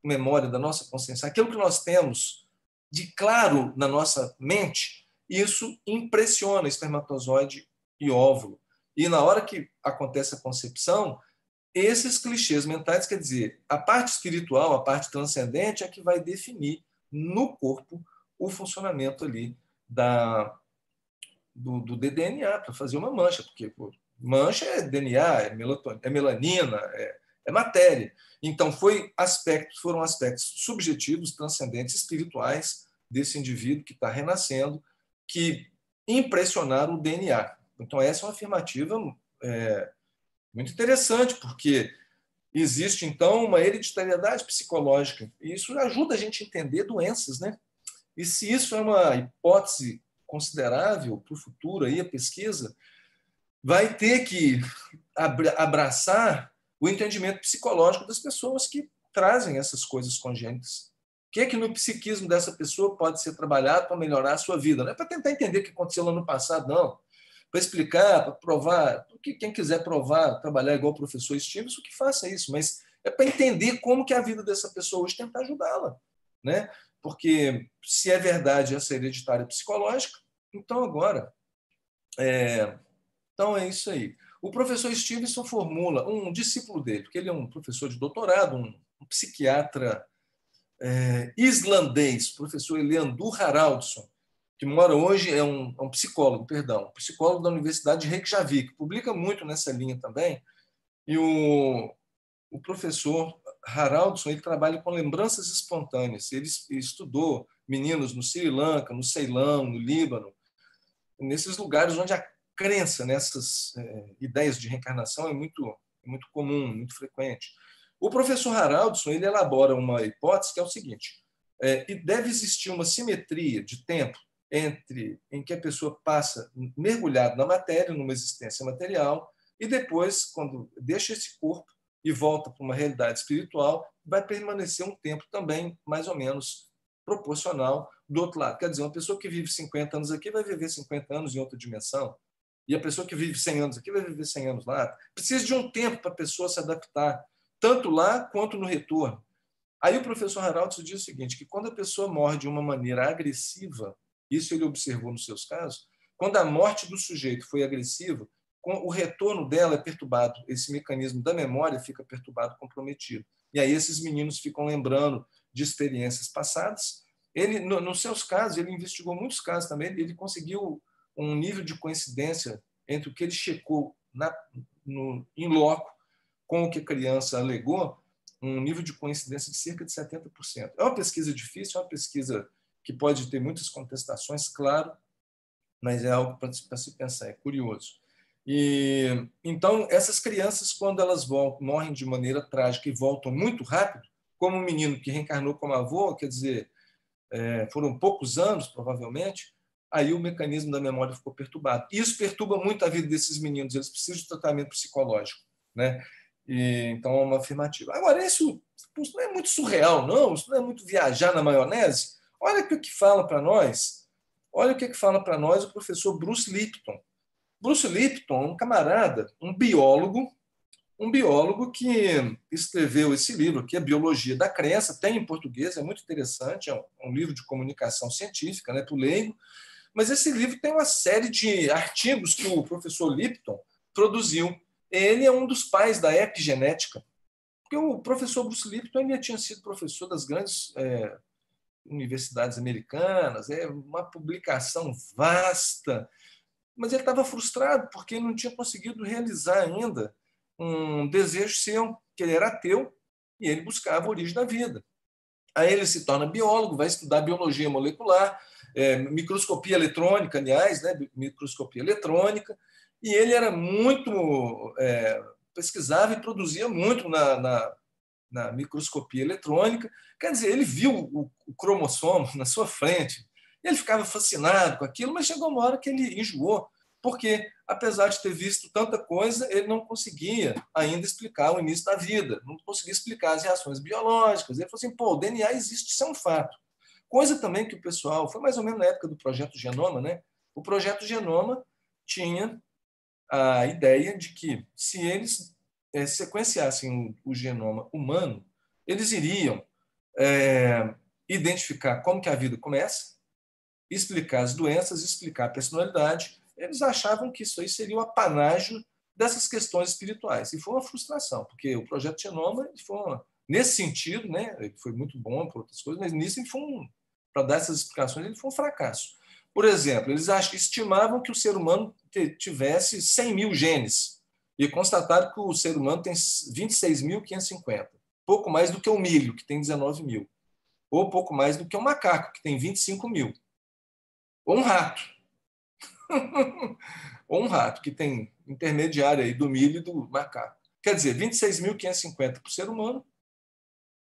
memória, da nossa consciência, aquilo que nós temos de claro na nossa mente, isso impressiona espermatozoide e óvulo. E na hora que acontece a concepção, esses clichês mentais, quer dizer, a parte espiritual, a parte transcendente, é que vai definir no corpo o funcionamento ali do DNA para fazer uma mancha, porque mancha é DNA, é melanina, é matéria. Então, foram aspectos subjetivos, transcendentes, espirituais desse indivíduo que está renascendo, que impressionaram o DNA. Então, essa é uma afirmativa muito interessante, porque existe, então, uma hereditariedade psicológica, e isso ajuda a gente a entender doenças, né? E se isso é uma hipótese considerável para o futuro, aí, a pesquisa vai ter que abraçar o entendimento psicológico das pessoas que trazem essas coisas congênitas. O que é que no psiquismo dessa pessoa pode ser trabalhado para melhorar a sua vida? Não é para tentar entender o que aconteceu lá no passado, não. Para explicar, para provar. Quem quiser provar, trabalhar igual o professor Stevenson, que faça isso. Mas é para entender como que é a vida dessa pessoa hoje, tentar ajudá-la, né? Porque se é verdade essa hereditária psicológica, então agora então é isso aí. O professor Stevenson formula um discípulo dele, porque ele é um professor de doutorado, um psiquiatra islandês, professor Leandur Haraldsson, que mora hoje, é um psicólogo, psicólogo da Universidade de Reykjavik, publica muito nessa linha também, e o professor Haraldsson, ele trabalha com lembranças espontâneas, ele estudou meninos no Sri Lanka, no Ceilão, no Líbano, nesses lugares onde a crença nessas ideias de reencarnação é muito comum, muito frequente. O professor Haraldsson, ele elabora uma hipótese que é o seguinte: deve existir uma simetria de tempo em que a pessoa passa mergulhada na matéria, numa existência material, e depois, quando deixa esse corpo e volta para uma realidade espiritual, vai permanecer um tempo também mais ou menos proporcional do outro lado. Quer dizer, uma pessoa que vive 50 anos aqui vai viver 50 anos em outra dimensão. E a pessoa que vive 100 anos aqui vai viver 100 anos lá. Precisa de um tempo para a pessoa se adaptar, tanto lá quanto no retorno. Aí o professor Haraldson diz o seguinte, que quando a pessoa morre de uma maneira agressiva, isso ele observou nos seus casos, quando a morte do sujeito foi agressiva, o retorno dela é perturbado, esse mecanismo da memória fica perturbado, comprometido. E aí esses meninos ficam lembrando de experiências passadas. Ele, nos seus casos, ele investigou muitos casos também, ele conseguiu um nível de coincidência entre o que ele checou em loco com o que a criança alegou, um nível de coincidência de cerca de 70%. É uma pesquisa difícil, é uma pesquisa que pode ter muitas contestações, claro, mas é algo para se pensar, é curioso. E então, essas crianças, quando elas morrem de maneira trágica e voltam muito rápido, como um menino que reencarnou como avô, quer dizer, foram poucos anos, provavelmente, aí o mecanismo da memória ficou perturbado. Isso perturba muito a vida desses meninos, eles precisam de tratamento psicológico, né? E, então, é uma afirmativa. Agora, isso não é muito surreal, não? Isso não é muito viajar na maionese? Olha o que fala para nós. Olha o que fala para nós o professor Bruce Lipton. Bruce Lipton, um camarada, um biólogo que escreveu esse livro, que é Biologia da Crença, tem em português, é muito interessante, é um livro de comunicação científica, né, para o leigo, mas esse livro tem uma série de artigos que o professor Lipton produziu. Ele é um dos pais da epigenética, porque o professor Bruce Lipton ele tinha sido professor das grandes universidades americanas, uma publicação vasta, mas ele estava frustrado porque não tinha conseguido realizar ainda um desejo seu, que ele era ateu e ele buscava a origem da vida. Aí ele se torna biólogo, vai estudar biologia molecular, microscopia eletrônica, aliás, né, microscopia eletrônica, e ele era muito pesquisava e produzia muito na microscopia eletrônica. Quer dizer, ele viu o cromossomo na sua frente, ele ficava fascinado com aquilo, mas chegou uma hora que ele enjoou, porque, apesar de ter visto tanta coisa, ele não conseguia ainda explicar o início da vida, não conseguia explicar as reações biológicas. Ele falou assim, pô, o DNA existe, isso é um fato. Coisa também que o pessoal, foi mais ou menos na época do Projeto Genoma, né? O Projeto Genoma tinha a ideia de que, se eles sequenciassem o genoma humano, eles iriam identificar como que a vida começa, explicar as doenças, explicar a personalidade. Eles achavam que isso aí seria o apanágio dessas questões espirituais. E foi uma frustração, porque o Projeto Genoma, nesse sentido, né, ele foi muito bom para outras coisas, mas nisso, para dar essas explicações, ele foi um fracasso. Por exemplo, eles estimavam que o ser humano tivesse 100 mil genes e constataram que o ser humano tem 26.550, pouco mais do que o milho, que tem 19 mil, ou pouco mais do que o macaco, que tem 25 mil, ou um rato, ou um rato, que tem intermediário aí do milho e do macaco. Quer dizer, 26.550 para o ser humano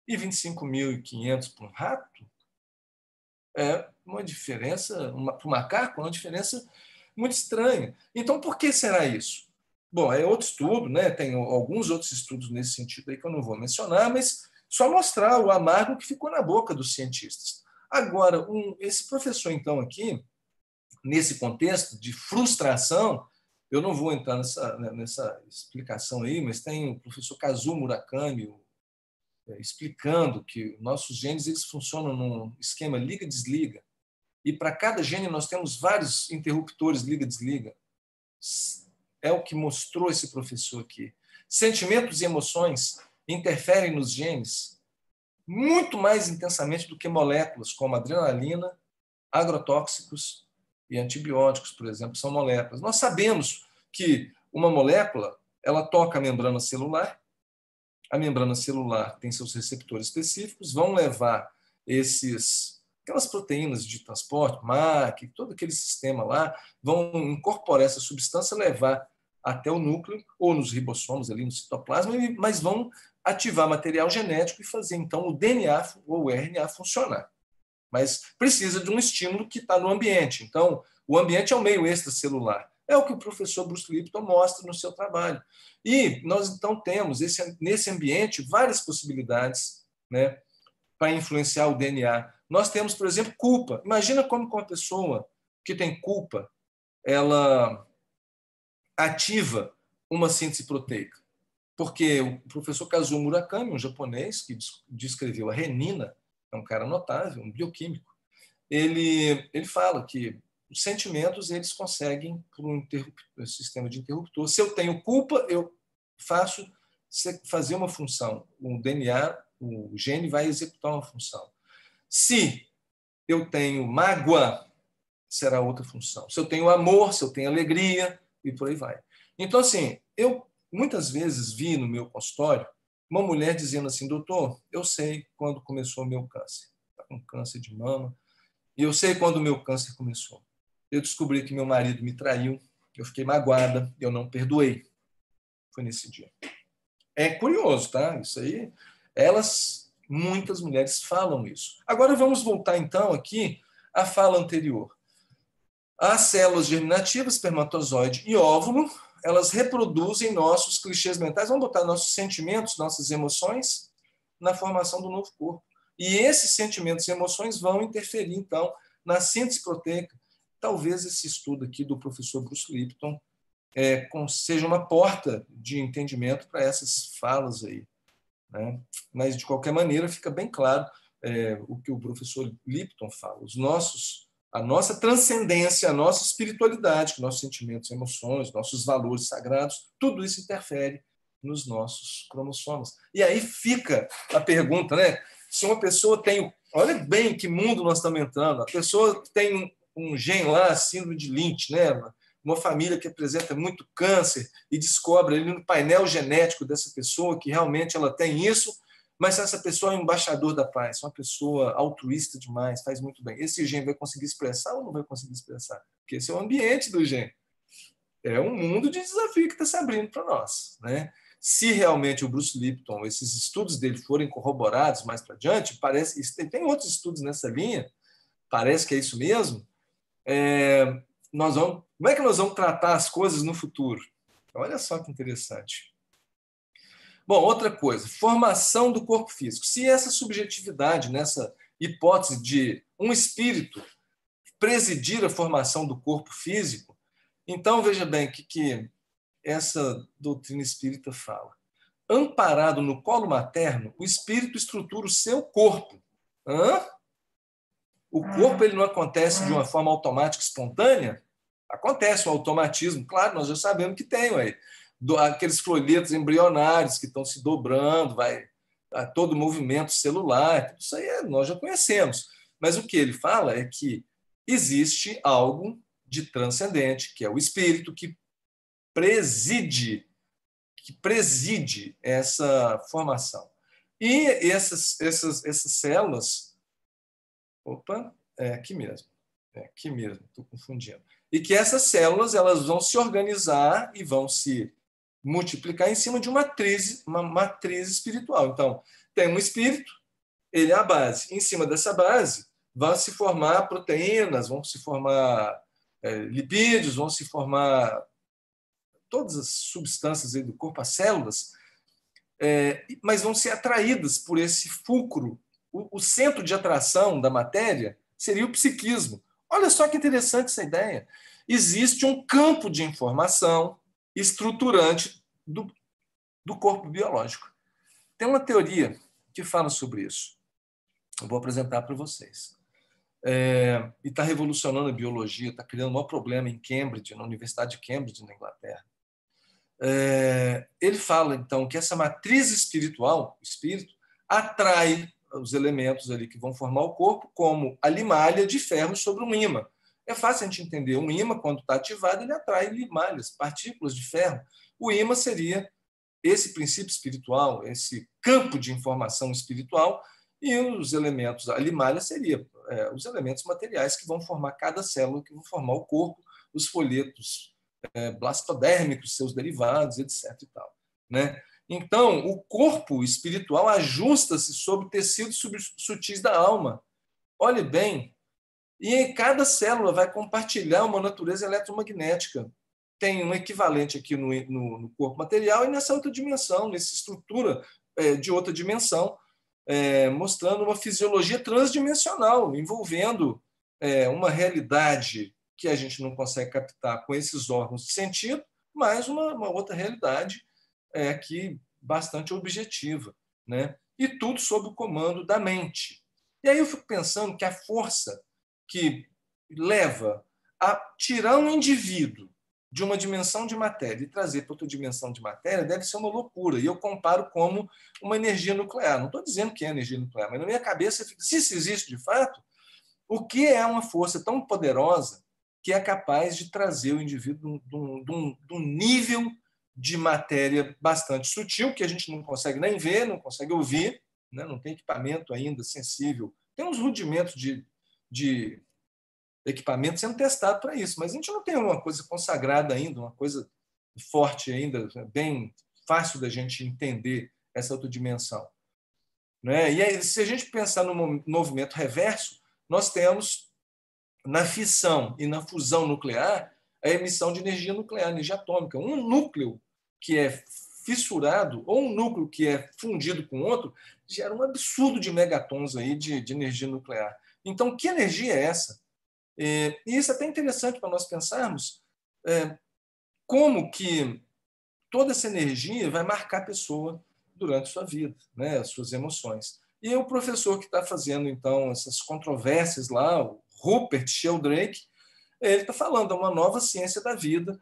e 25.500 para um rato, é uma diferença, para o macaco, uma diferença muito estranha. Então, por que será isso? Bom, é outro estudo, né? Tem alguns outros estudos nesse sentido aí que eu não vou mencionar, mas só mostrar o amargo que ficou na boca dos cientistas. Agora, esse professor, então, aqui, nesse contexto de frustração, eu não vou entrar nessa explicação aí, mas tem o professor Kazuo Murakami explicando que nossos genes eles funcionam num esquema liga-desliga, e para cada gene nós temos vários interruptores liga-desliga. É o que mostrou esse professor aqui. Sentimentos e emoções interferem nos genes muito mais intensamente do que moléculas como adrenalina, agrotóxicos e antibióticos, por exemplo, são moléculas. Nós sabemos que uma molécula ela toca a membrana celular. A membrana celular tem seus receptores específicos, vão levar aquelas proteínas de transporte, MAC, todo aquele sistema lá, vão incorporar essa substância, levar até o núcleo, ou nos ribossomos, ali no citoplasma, mas vão ativar material genético e fazer, então, o DNA ou o RNA funcionar. Mas precisa de um estímulo que está no ambiente. Então, o ambiente é o meio extracelular. É o que o professor Bruce Lipton mostra no seu trabalho. E nós, então, temos nesse ambiente várias possibilidades, né, para influenciar o DNA. Nós temos, por exemplo, culpa. Imagina como uma pessoa que tem culpa, ela ativa uma síntese proteica? Porque o professor Kazuo Murakami, um japonês que descreveu a renina, é um cara notável, um bioquímico, ele fala que os sentimentos eles conseguem por um sistema de interruptor. Se eu tenho culpa, eu faço fazer uma função. O DNA, o gene vai executar uma função. Se eu tenho mágoa, será outra função. Se eu tenho amor, se eu tenho alegria, e por aí vai. Então, assim, eu muitas vezes vi no meu consultório uma mulher dizendo assim, doutor, eu sei quando começou o meu câncer. Está com câncer de mama. E eu sei quando o meu câncer começou. Eu descobri que meu marido me traiu, eu fiquei magoada, eu não perdoei. Foi nesse dia. É curioso, tá? Isso aí, muitas mulheres falam isso. Agora vamos voltar então aqui à fala anterior. As células germinativas, espermatozoide e óvulo, elas reproduzem nossos clichês mentais, vamos botar nossos sentimentos, nossas emoções na formação do novo corpo. E esses sentimentos e emoções vão interferir, então, na síntese proteica. Talvez esse estudo aqui do professor Bruce Lipton seja uma porta de entendimento para essas falas aí, né? Mas, de qualquer maneira, fica bem claro o que o professor Lipton fala. A nossa transcendência, a nossa espiritualidade, nossos sentimentos, emoções, nossos valores sagrados, tudo isso interfere nos nossos cromossomas. E aí fica a pergunta, né? Se uma pessoa tem... Olha bem que mundo nós estamos entrando. A pessoa tem um gene lá, síndrome de Lynch, né? Uma família que apresenta muito câncer e descobre ali no painel genético dessa pessoa que realmente ela tem isso, mas essa pessoa é um embaixador da paz, uma pessoa altruísta demais, faz muito bem. Esse gene vai conseguir expressar ou não vai conseguir expressar? Porque esse é o ambiente do gene. É um mundo de desafio que está se abrindo para nós, né? Se realmente o Bruce Lipton, esses estudos dele forem corroborados mais para adiante, parece, tem outros estudos nessa linha, parece que é isso mesmo, como é que nós vamos tratar as coisas no futuro? Olha só que interessante. Bom, outra coisa, formação do corpo físico. Se essa subjetividade, nessa hipótese de um espírito presidir a formação do corpo físico, então veja bem o que essa doutrina espírita fala. Amparado no colo materno, o espírito estrutura o seu corpo. O corpo ele não acontece de uma forma automática, espontânea? Acontece um automatismo, claro, nós já sabemos que tem, aqueles folhetos embrionários que estão se dobrando, vai a todo movimento celular, isso aí nós já conhecemos. Mas o que ele fala é que existe algo de transcendente, que é o espírito que preside essa formação. E essas células... Opa, aqui mesmo, estou confundindo. E que essas células elas vão se organizar e vão se multiplicar em cima de uma matriz espiritual. Então, tem um espírito, ele é a base. Em cima dessa base, vão se formar proteínas, vão se formar lipídios, vão se formar todas as substâncias aí do corpo, as células, mas vão ser atraídas por esse fulcro. O centro de atração da matéria seria o psiquismo. Olha só que interessante essa ideia. Existe um campo de informação estruturante do corpo biológico. Tem uma teoria que fala sobre isso. Eu vou apresentar para vocês. E está revolucionando a biologia, está criando um maior problema em Cambridge, na Universidade de Cambridge, na Inglaterra. Ele fala, então, que essa matriz espiritual, o espírito, atrai os elementos ali que vão formar o corpo, como a limalha de ferro sobre um ímã. É fácil a gente entender. Um ímã, quando está ativado, ele atrai limalhas, partículas de ferro. O ímã seria esse princípio espiritual, esse campo de informação espiritual, e os elementos, a limalha seria os elementos materiais que vão formar cada célula, que vão formar o corpo, os folhetos blastodérmicos, seus derivados, etc. E tal, né? Então, o corpo espiritual ajusta-se sobre tecidos sutis da alma. Olhe bem, e em cada célula vai compartilhar uma natureza eletromagnética. Tem um equivalente aqui no corpo material e nessa outra dimensão, nessa estrutura de outra dimensão, mostrando uma fisiologia transdimensional, envolvendo uma realidade que a gente não consegue captar com esses órgãos de sentido, mas uma outra realidade aqui bastante objetiva, né? E tudo sob o comando da mente. E aí eu fico pensando que a força que leva a tirar um indivíduo de uma dimensão de matéria e trazer para outra dimensão de matéria deve ser uma loucura. E eu comparo como uma energia nuclear. Não estou dizendo que é energia nuclear, mas na minha cabeça, se isso existe de fato, o que é uma força tão poderosa que é capaz de trazer o indivíduo de um nível de matéria bastante sutil, que a gente não consegue nem ver, não consegue ouvir, né? Não tem equipamento ainda sensível. Tem uns rudimentos de equipamento sendo testado para isso, mas a gente não tem uma coisa consagrada ainda, uma coisa forte ainda, bem fácil da gente entender essa outra dimensão. Né? E aí, se a gente pensar no movimento reverso, nós temos na fissão e na fusão nuclear a emissão de energia nuclear, energia atômica. Um núcleo que é fissurado ou um núcleo que é fundido com outro gera um absurdo de megatons aí de energia nuclear. Então, que energia é essa? E isso é até interessante para nós pensarmos como que toda essa energia vai marcar a pessoa durante a sua vida, né, as suas emoções. E o professor que está fazendo, então, essas controvérsias lá, o Rupert Sheldrake, ele está falando de uma nova ciência da vida,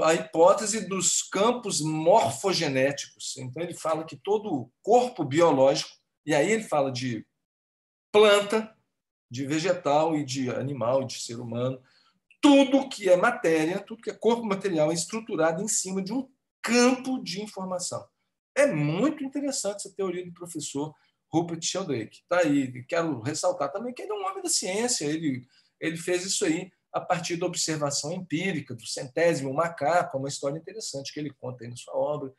a hipótese dos campos morfogenéticos. Então, ele fala que todo o corpo biológico, e aí ele fala de planta, de vegetal e de animal, de ser humano, tudo que é matéria, tudo que é corpo material é estruturado em cima de um campo de informação. É muito interessante essa teoria do professor Rupert Sheldrake. Tá aí. Quero ressaltar também que ele é um homem da ciência. Ele fez isso aí a partir da observação empírica do centésimo macaco, uma história interessante que ele conta aí na sua obra.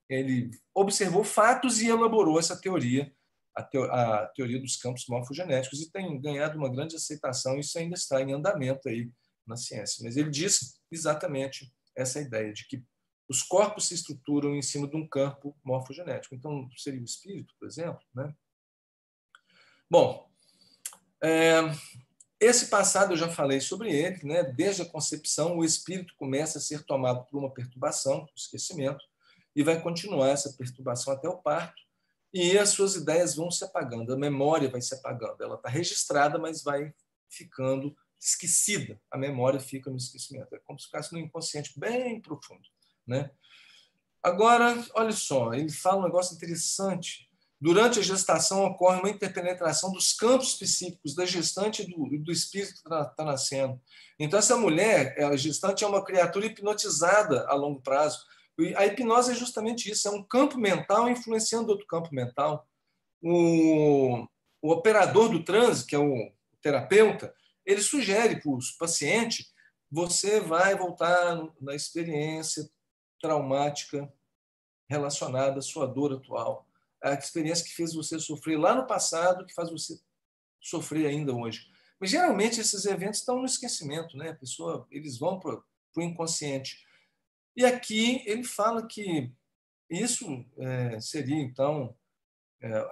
Ele observou fatos e elaborou essa teoria, a teoria dos campos morfogenéticos, e tem ganhado uma grande aceitação. Isso ainda está em andamento aí na ciência. Mas ele diz exatamente essa ideia de que os corpos se estruturam em cima de um campo morfogenético. Então, seria o espírito, por exemplo, né? Bom, esse passado eu já falei sobre ele, né? Desde a concepção, o espírito começa a ser tomado por uma perturbação, por esquecimento, e vai continuar essa perturbação até o parto, e as suas ideias vão se apagando, a memória vai se apagando. Ela está registrada, mas vai ficando esquecida. A memória fica no esquecimento. É como se ficasse no inconsciente bem profundo, né? Agora, olha só, ele fala um negócio interessante. Durante a gestação ocorre uma interpenetração dos campos psíquicos da gestante e do espírito que está nascendo. Então, essa mulher, a gestante, é uma criatura hipnotizada a longo prazo. E a hipnose é justamente isso, é um campo mental influenciando outro campo mental. O operador do transe, que é o terapeuta, ele sugere para o paciente: você vai voltar na experiência traumática relacionada à sua dor atual, a experiência que fez você sofrer lá no passado, que faz você sofrer ainda hoje. Mas geralmente esses eventos estão no esquecimento, né? A pessoa, eles vão para o inconsciente. E aqui ele fala que isso seria então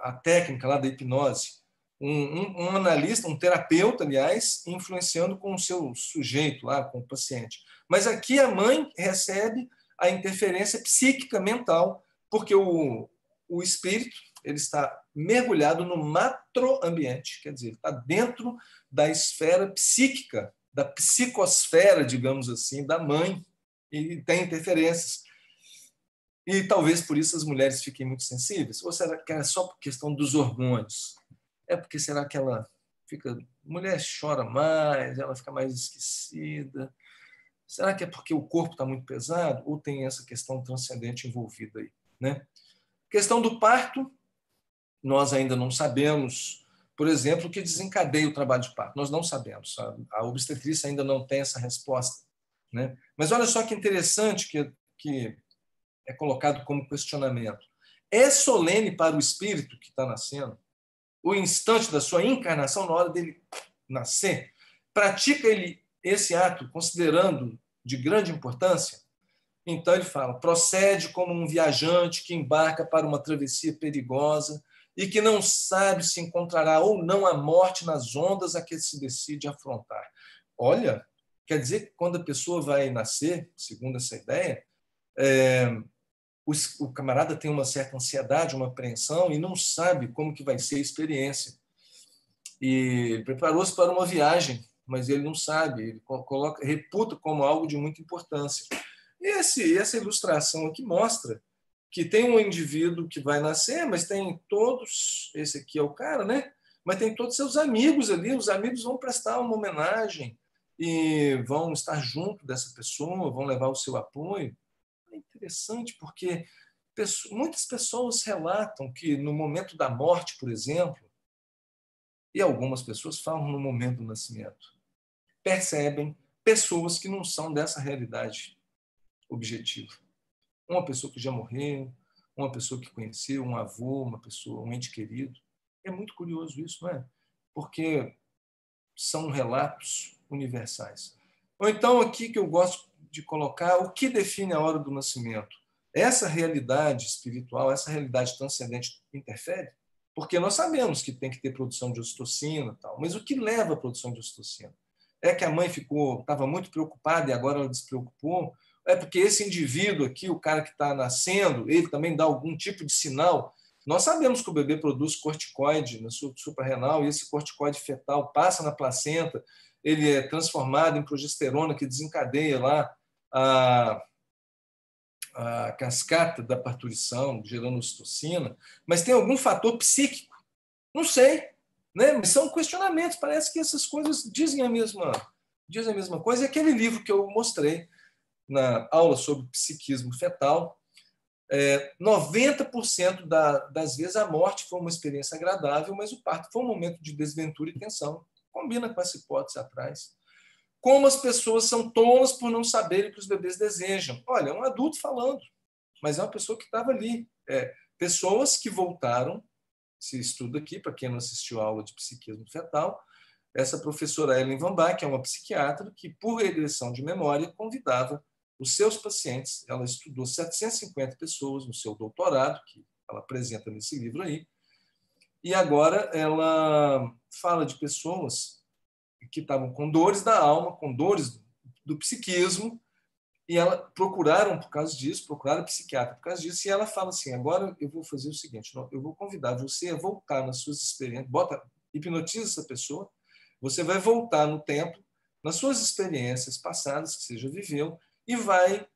a técnica lá da hipnose. Um analista, um terapeuta, aliás, influenciando com o seu sujeito lá, com o paciente. Mas aqui a mãe recebe a interferência psíquica mental, porque o espírito ele está mergulhado no macroambiente, quer dizer, ele está dentro da esfera psíquica, da psicosfera, digamos assim, da mãe, e tem interferências. E talvez por isso as mulheres fiquem muito sensíveis. Ou será que é só por questão dos hormônios? É porque será que ela fica... Mulher chora mais, ela fica mais esquecida. Será que é porque o corpo está muito pesado? Ou tem essa questão transcendente envolvida aí, né? Questão do parto, nós ainda não sabemos, por exemplo, o que desencadeia o trabalho de parto. Nós não sabemos. A obstetrícia ainda não tem essa resposta, né? Mas olha só que interessante que é colocado como questionamento. É solene para o espírito que está nascendo o instante da sua encarnação, na hora dele nascer? Pratica ele esse ato considerando de grande importância? Então ele fala: procede como um viajante que embarca para uma travessia perigosa e que não sabe se encontrará ou não a morte nas ondas a que se decide afrontar. Olha, quer dizer que quando a pessoa vai nascer, segundo essa ideia, o camarada tem uma certa ansiedade, uma apreensão, e não sabe como que vai ser a experiência. E preparou-se para uma viagem, mas ele não sabe, ele reputa como algo de muita importância. E essa ilustração aqui mostra que tem um indivíduo que vai nascer, mas tem todos, esse aqui é o cara, né? Mas tem todos seus amigos ali, os amigos vão prestar uma homenagem e vão estar junto dessa pessoa, vão levar o seu apoio. É interessante porque muitas pessoas relatam que no momento da morte, por exemplo, e algumas pessoas falam no momento do nascimento, percebem pessoas que não são dessa realidade objetiva. Uma pessoa que já morreu, uma pessoa que conheceu, um avô, uma pessoa, um ente querido. É muito curioso isso, não é? Porque são relatos universais. Ou então, aqui que eu gosto de colocar, o que define a hora do nascimento? Essa realidade espiritual, essa realidade transcendente interfere? Porque nós sabemos que tem que ter produção de ocitocina, tal, mas o que leva à produção de ocitocina? É que a mãe estava muito preocupada e agora ela despreocupou? É porque esse indivíduo aqui, o cara que está nascendo, ele também dá algum tipo de sinal? Nós sabemos que o bebê produz corticoide na suprarrenal e esse corticoide fetal passa na placenta, ele é transformado em progesterona que desencadeia lá a cascata da parturição, gerando ocitocina, mas tem algum fator psíquico? Não sei, né? Mas são questionamentos, parece que essas coisas dizem a mesma coisa. E aquele livro que eu mostrei na aula sobre psiquismo fetal, 90% das vezes a morte foi uma experiência agradável, mas o parto foi um momento de desventura e tensão. Combina com essa hipótese atrás. Como as pessoas são tolas por não saberem o que os bebês desejam. Olha, é um adulto falando, mas é uma pessoa que estava ali. Pessoas que voltaram, se estuda aqui, para quem não assistiu a aula de psiquismo fetal, essa professora Ellen Van Bach, que é uma psiquiatra, que, por regressão de memória, convidava os seus pacientes. Ela estudou 750 pessoas no seu doutorado, que ela apresenta nesse livro aí, e agora ela fala de pessoas que estavam com dores da alma, com dores do psiquismo, e ela procuraram por causa disso, procuraram psiquiatra por causa disso, e ela fala assim: agora eu vou fazer o seguinte, eu vou convidar você a voltar nas suas experiências, hipnotiza essa pessoa, você vai voltar no tempo, nas suas experiências passadas que você já viveu, e vai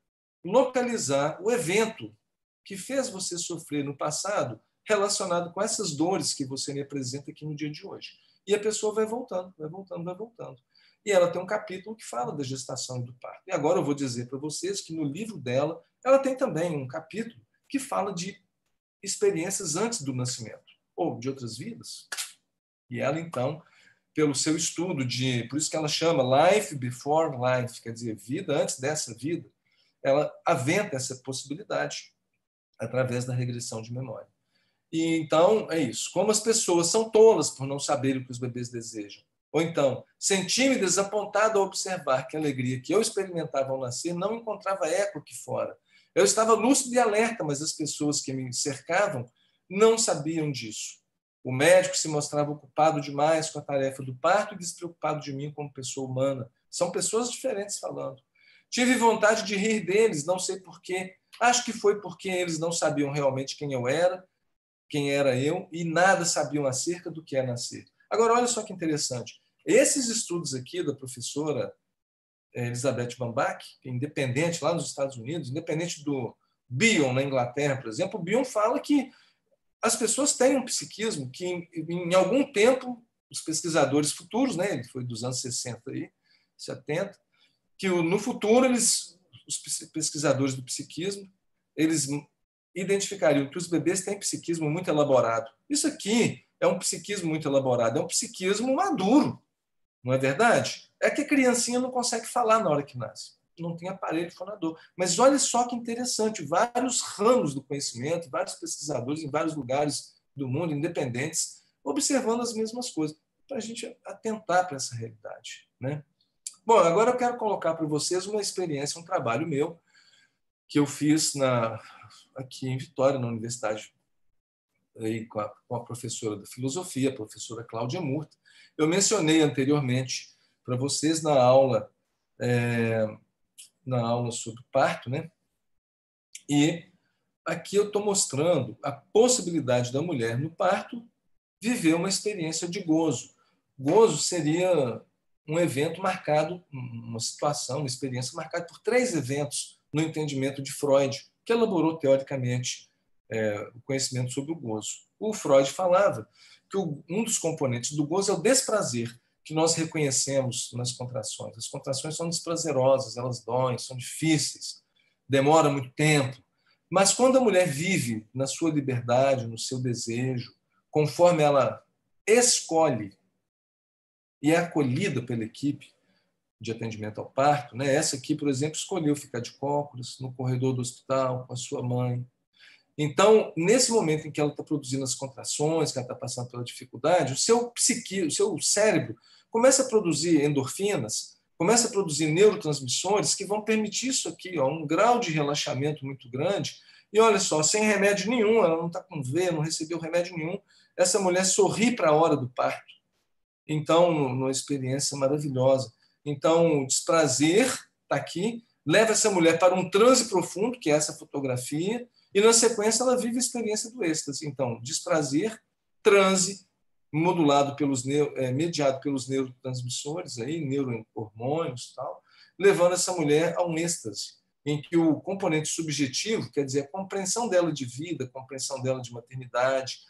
localizar o evento que fez você sofrer no passado relacionado com essas dores que você me apresenta aqui no dia de hoje. E a pessoa vai voltando, vai voltando, vai voltando. E ela tem um capítulo que fala da gestação e do parto. E agora eu vou dizer para vocês que no livro dela, ela tem também um capítulo que fala de experiências antes do nascimento, ou de outras vidas. E ela, então, pelo seu estudo por isso que ela chama Life Before Life, quer dizer, vida antes dessa vida, ela aventa essa possibilidade através da regressão de memória. E então, é isso. Como as pessoas são tolas por não saberem o que os bebês desejam. Ou então, senti-me desapontado ao observar que a alegria que eu experimentava ao nascer não encontrava eco aqui fora. Eu estava lúcido e alerta, mas as pessoas que me cercavam não sabiam disso. O médico se mostrava ocupado demais com a tarefa do parto e despreocupado de mim como pessoa humana. São pessoas diferentes falando. Tive vontade de rir deles, não sei porquê. Acho que foi porque eles não sabiam realmente quem era eu, e nada sabiam acerca do que é nascer. Agora, olha só que interessante. Esses estudos aqui da professora Elizabeth Van Bach, que é independente lá nos Estados Unidos, independente do Bion na Inglaterra, por exemplo, o Bion fala que as pessoas têm um psiquismo que, em algum tempo, os pesquisadores futuros, né, ele foi dos anos 60 e 70, que no futuro os pesquisadores do psiquismo, eles identificariam que os bebês têm psiquismo muito elaborado. Isso aqui é um psiquismo muito elaborado, é um psiquismo maduro, não é verdade? É que a criancinha não consegue falar na hora que nasce, não tem aparelho fonador. Mas olha só que interessante, vários ramos do conhecimento, vários pesquisadores em vários lugares do mundo, independentes, observando as mesmas coisas, para a gente atentar para essa realidade, né? Bom, agora eu quero colocar para vocês uma experiência, um trabalho meu, que eu fiz aqui em Vitória, na universidade, aí, com a professora da filosofia, a professora Cláudia Murta. Eu mencionei anteriormente para vocês na aula sobre parto, né? E aqui eu estou mostrando a possibilidade da mulher, no parto, viver uma experiência de gozo. Gozo seria um evento marcado, uma situação, uma experiência marcada por 3 eventos no entendimento de Freud, que elaborou teoricamente o conhecimento sobre o gozo. O Freud falava que um dos componentes do gozo é o desprazer, que nós reconhecemos nas contrações. As contrações são desprazerosas, elas doem, são difíceis, demora muito tempo. Mas quando a mulher vive na sua liberdade, no seu desejo, conforme ela escolhe e é acolhida pela equipe de atendimento ao parto, né? Essa aqui, por exemplo, escolheu ficar de cócoras no corredor do hospital com a sua mãe. Então, nesse momento em que ela está produzindo as contrações, que ela está passando pela dificuldade, o seu cérebro começa a produzir endorfinas, começa a produzir neurotransmissores que vão permitir isso aqui, ó, um grau de relaxamento muito grande. E olha só, sem remédio nenhum, ela não está com V, não recebeu remédio nenhum, essa mulher sorri para a hora do parto. Então, uma experiência maravilhosa. Então, o desprazer está aqui, leva essa mulher para um transe profundo, que é essa fotografia, e, na sequência, ela vive a experiência do êxtase. Então, desprazer, transe, modulado mediado pelos neurotransmissores, neurohormônios, tal, levando essa mulher a um êxtase, em que o componente subjetivo, quer dizer, a compreensão dela de vida, a compreensão dela de maternidade,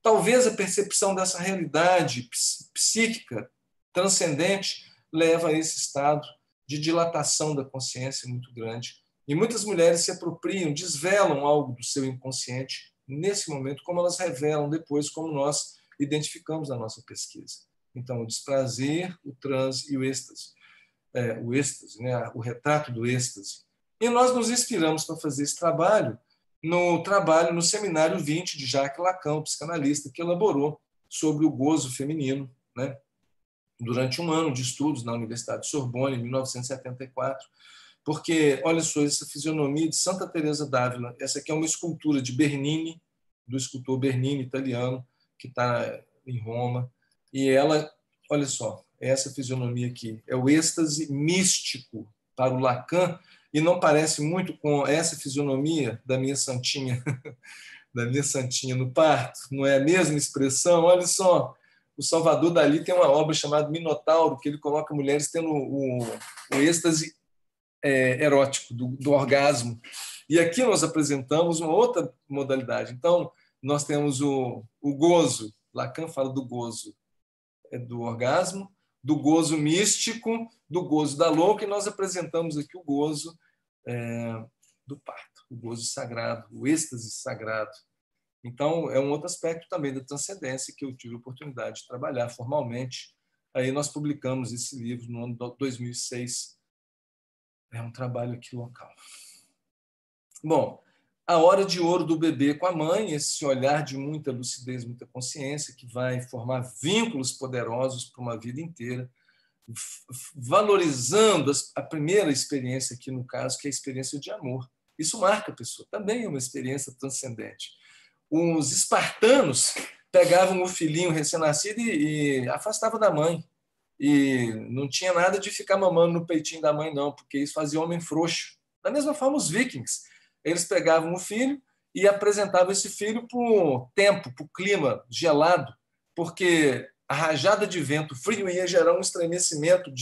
talvez a percepção dessa realidade psíquica transcendente leva a esse estado de dilatação da consciência muito grande. E muitas mulheres se apropriam, desvelam algo do seu inconsciente nesse momento, como elas revelam depois, como nós identificamos na nossa pesquisa. Então, o desprazer, o transe e o êxtase. O êxtase, né? O retrato do êxtase. E nós nos inspiramos para fazer esse trabalho no seminário 20 de Jacques Lacan, psicanalista, que elaborou sobre o gozo feminino, né? Durante um ano de estudos na Universidade de Sorbonne, em 1974, porque, olha só, essa fisionomia de Santa Teresa d'Ávila, essa aqui é uma escultura de Bernini, do escultor Bernini, italiano, que está em Roma, e ela, olha só, essa fisionomia aqui é o êxtase místico para o Lacan, e não parece muito com essa fisionomia da minha santinha, da minha santinha no parto, não é a mesma expressão? Olha só, o Salvador Dalí tem uma obra chamada Minotauro, que ele coloca mulheres tendo o êxtase erótico, do orgasmo. E aqui nós apresentamos uma outra modalidade. Então, nós temos o gozo, Lacan fala do gozo, do orgasmo, do gozo místico, do gozo da louca, e nós apresentamos aqui o gozo do parto, o gozo sagrado, o êxtase sagrado. Então, é um outro aspecto também da transcendência que eu tive a oportunidade de trabalhar formalmente. Aí nós publicamos esse livro no ano de 2006. É um trabalho aqui local. Bom, a hora de ouro do bebê com a mãe, esse olhar de muita lucidez, muita consciência, que vai formar vínculos poderosos para uma vida inteira, valorizando a primeira experiência aqui, no caso, que é a experiência de amor. Isso marca a pessoa. Também é uma experiência transcendente. Os espartanos pegavam o filhinho recém-nascido e afastavam da mãe. E não tinha nada de ficar mamando no peitinho da mãe, não, porque isso fazia homem frouxo. Da mesma forma, os vikings. Eles pegavam o filho e apresentavam esse filho para o tempo, para o clima gelado, porque a rajada de vento frio ia gerar um estremecimento,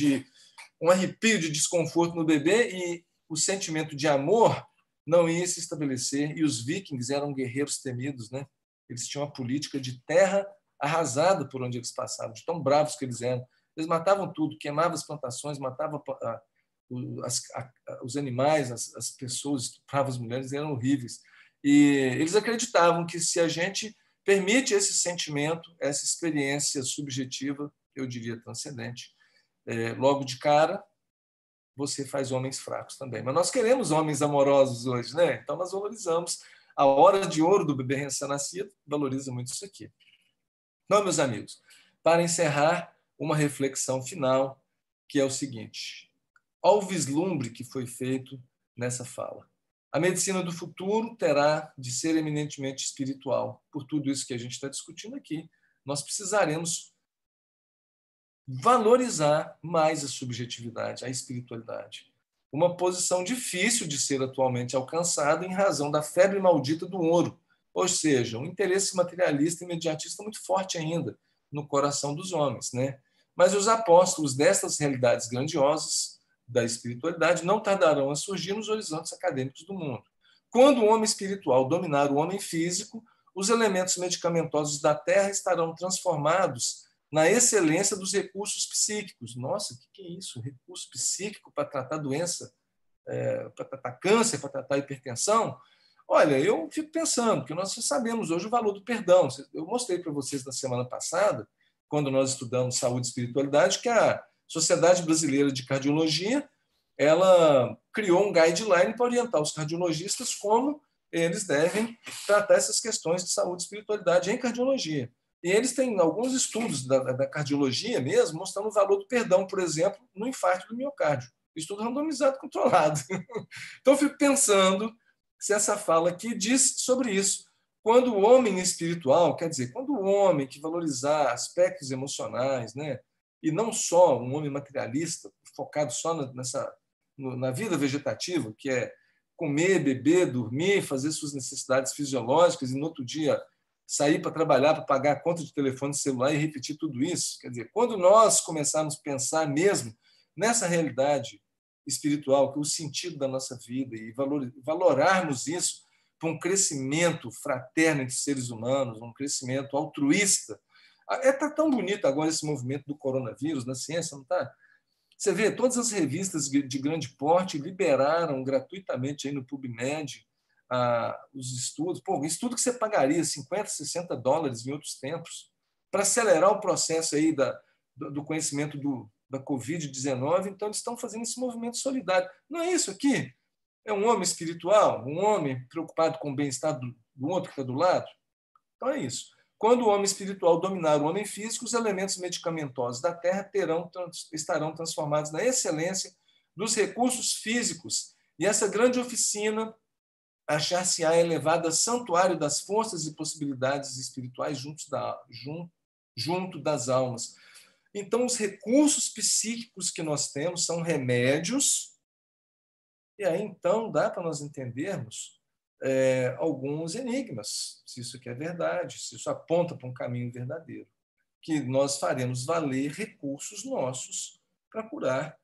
um arrepio de desconforto no bebê, e o sentimento de amor não ia se estabelecer. E os vikings eram guerreiros temidos, né? Eles tinham uma política de terra arrasada por onde eles passavam, de tão bravos que eles eram. Eles matavam tudo, queimavam as plantações, matavam os animais, as pessoas, estupravam as mulheres, eram horríveis. E eles acreditavam que se a gente permite esse sentimento, essa experiência subjetiva, eu diria transcendente, logo de cara, você faz homens fracos também. Mas nós queremos homens amorosos hoje, né? Então nós valorizamos. A hora de ouro do bebê recém-nascido valoriza muito isso aqui. Então, meus amigos, para encerrar, uma reflexão final, que é o seguinte: ao vislumbre que foi feito nessa fala. A medicina do futuro terá de ser eminentemente espiritual. Por tudo isso que a gente está discutindo aqui, nós precisaremos valorizar mais a subjetividade, a espiritualidade. uma posição difícil de ser atualmente alcançada em razão da febre maldita do ouro, ou seja, um interesse materialista e imediatista muito forte ainda no coração dos homens, né? Mas os apóstolos destas realidades grandiosas da espiritualidade não tardarão a surgir nos horizontes acadêmicos do mundo. Quando o homem espiritual dominar o homem físico, os elementos medicamentosos da Terra estarão transformados na excelência dos recursos psíquicos. Nossa, o que é isso? Recurso psíquico para tratar doença, para tratar câncer, para tratar hipertensão? Olha, eu fico pensando, que nós sabemos hoje o valor do perdão. Eu mostrei para vocês na semana passada, quando nós estudamos saúde e espiritualidade, que a Sociedade Brasileira de Cardiologia ela criou um guideline para orientar os cardiologistas como eles devem tratar essas questões de saúde e espiritualidade em cardiologia. E eles têm alguns estudos da cardiologia mesmo, mostrando o valor do perdão, por exemplo, no infarto do miocárdio. Estudo randomizado controlado. Então, eu fico pensando se essa fala aqui diz sobre isso. Quando o homem espiritual, quer dizer, quando o homem que valorizar aspectos emocionais, né, e não só um homem materialista, focado só na vida vegetativa, que é comer, beber, dormir, fazer suas necessidades fisiológicas e no outro dia sair para trabalhar, para pagar a conta de telefone celular e repetir tudo isso. Quer dizer, quando nós começarmos a pensar mesmo nessa realidade espiritual, que é o sentido da nossa vida, e valorarmos isso para um crescimento fraterno entre seres humanos, um crescimento altruísta. Está tão bonito agora esse movimento do coronavírus na ciência, não está? Você vê, todas as revistas de grande porte liberaram gratuitamente aí no PubMed os estudos. Pô, um estudo que você pagaria 50, 60 dólares em outros tempos para acelerar o processo aí do conhecimento da Covid-19. Então, eles estão fazendo esse movimento solidário. Não é isso aqui? É um homem espiritual, um homem preocupado com o bem-estar do outro que está do lado? Então, é isso. Quando o homem espiritual dominar o homem físico, os elementos medicamentosos da Terra estarão transformados na excelência dos recursos físicos. E essa grande oficina achar-se-á elevada santuário das forças e possibilidades espirituais junto das almas. Então, os recursos psíquicos que nós temos são remédios, e aí, então, dá para nós entendermos alguns enigmas, se isso aqui é verdade, se isso aponta para um caminho verdadeiro, que nós faremos valer recursos nossos para curar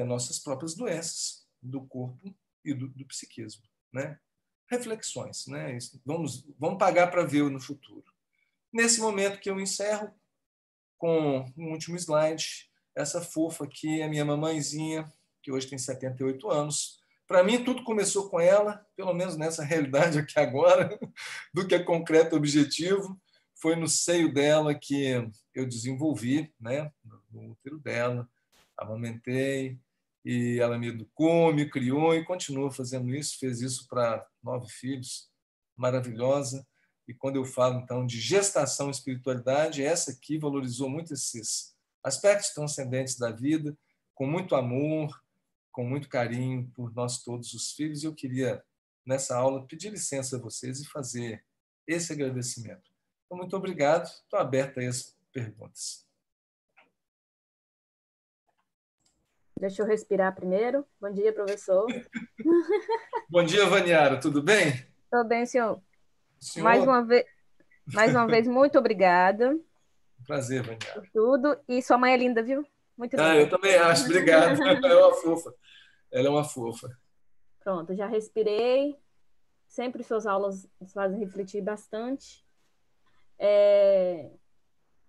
nossas próprias doenças do corpo e do psiquismo, né? Reflexões, né? Vamos pagar para ver no futuro. Nesse momento que eu encerro com um último slide, essa fofa aqui é a minha mamãezinha, que hoje tem 78 anos. Para mim, tudo começou com ela, pelo menos nessa realidade aqui agora, do que é concreto objetivo. Foi no seio dela que eu desenvolvi, né, no útero dela, amamentei, e ela me educou, me criou e continua fazendo isso. Fez isso para 9 filhos, maravilhosa. E quando eu falo, então, de gestação e espiritualidade, essa aqui valorizou muito esses aspectos transcendentes da vida, com muito amor, com muito carinho por nós todos os filhos. E eu queria, nessa aula, pedir licença a vocês e fazer esse agradecimento. Então, muito obrigado. Estou aberto a as perguntas. Deixa eu respirar primeiro. Bom dia, professor. Bom dia, Vaniara. Tudo bem? Tudo bem, senhor? Senhor? Mais uma vez, muito obrigada. Prazer, Vaniara. Por tudo. E sua mãe é linda, viu? Muito linda. Eu também acho. Obrigado. Ela é uma fofa. Ela é uma fofa. Pronto, já respirei. Sempre suas aulas nos fazem refletir bastante.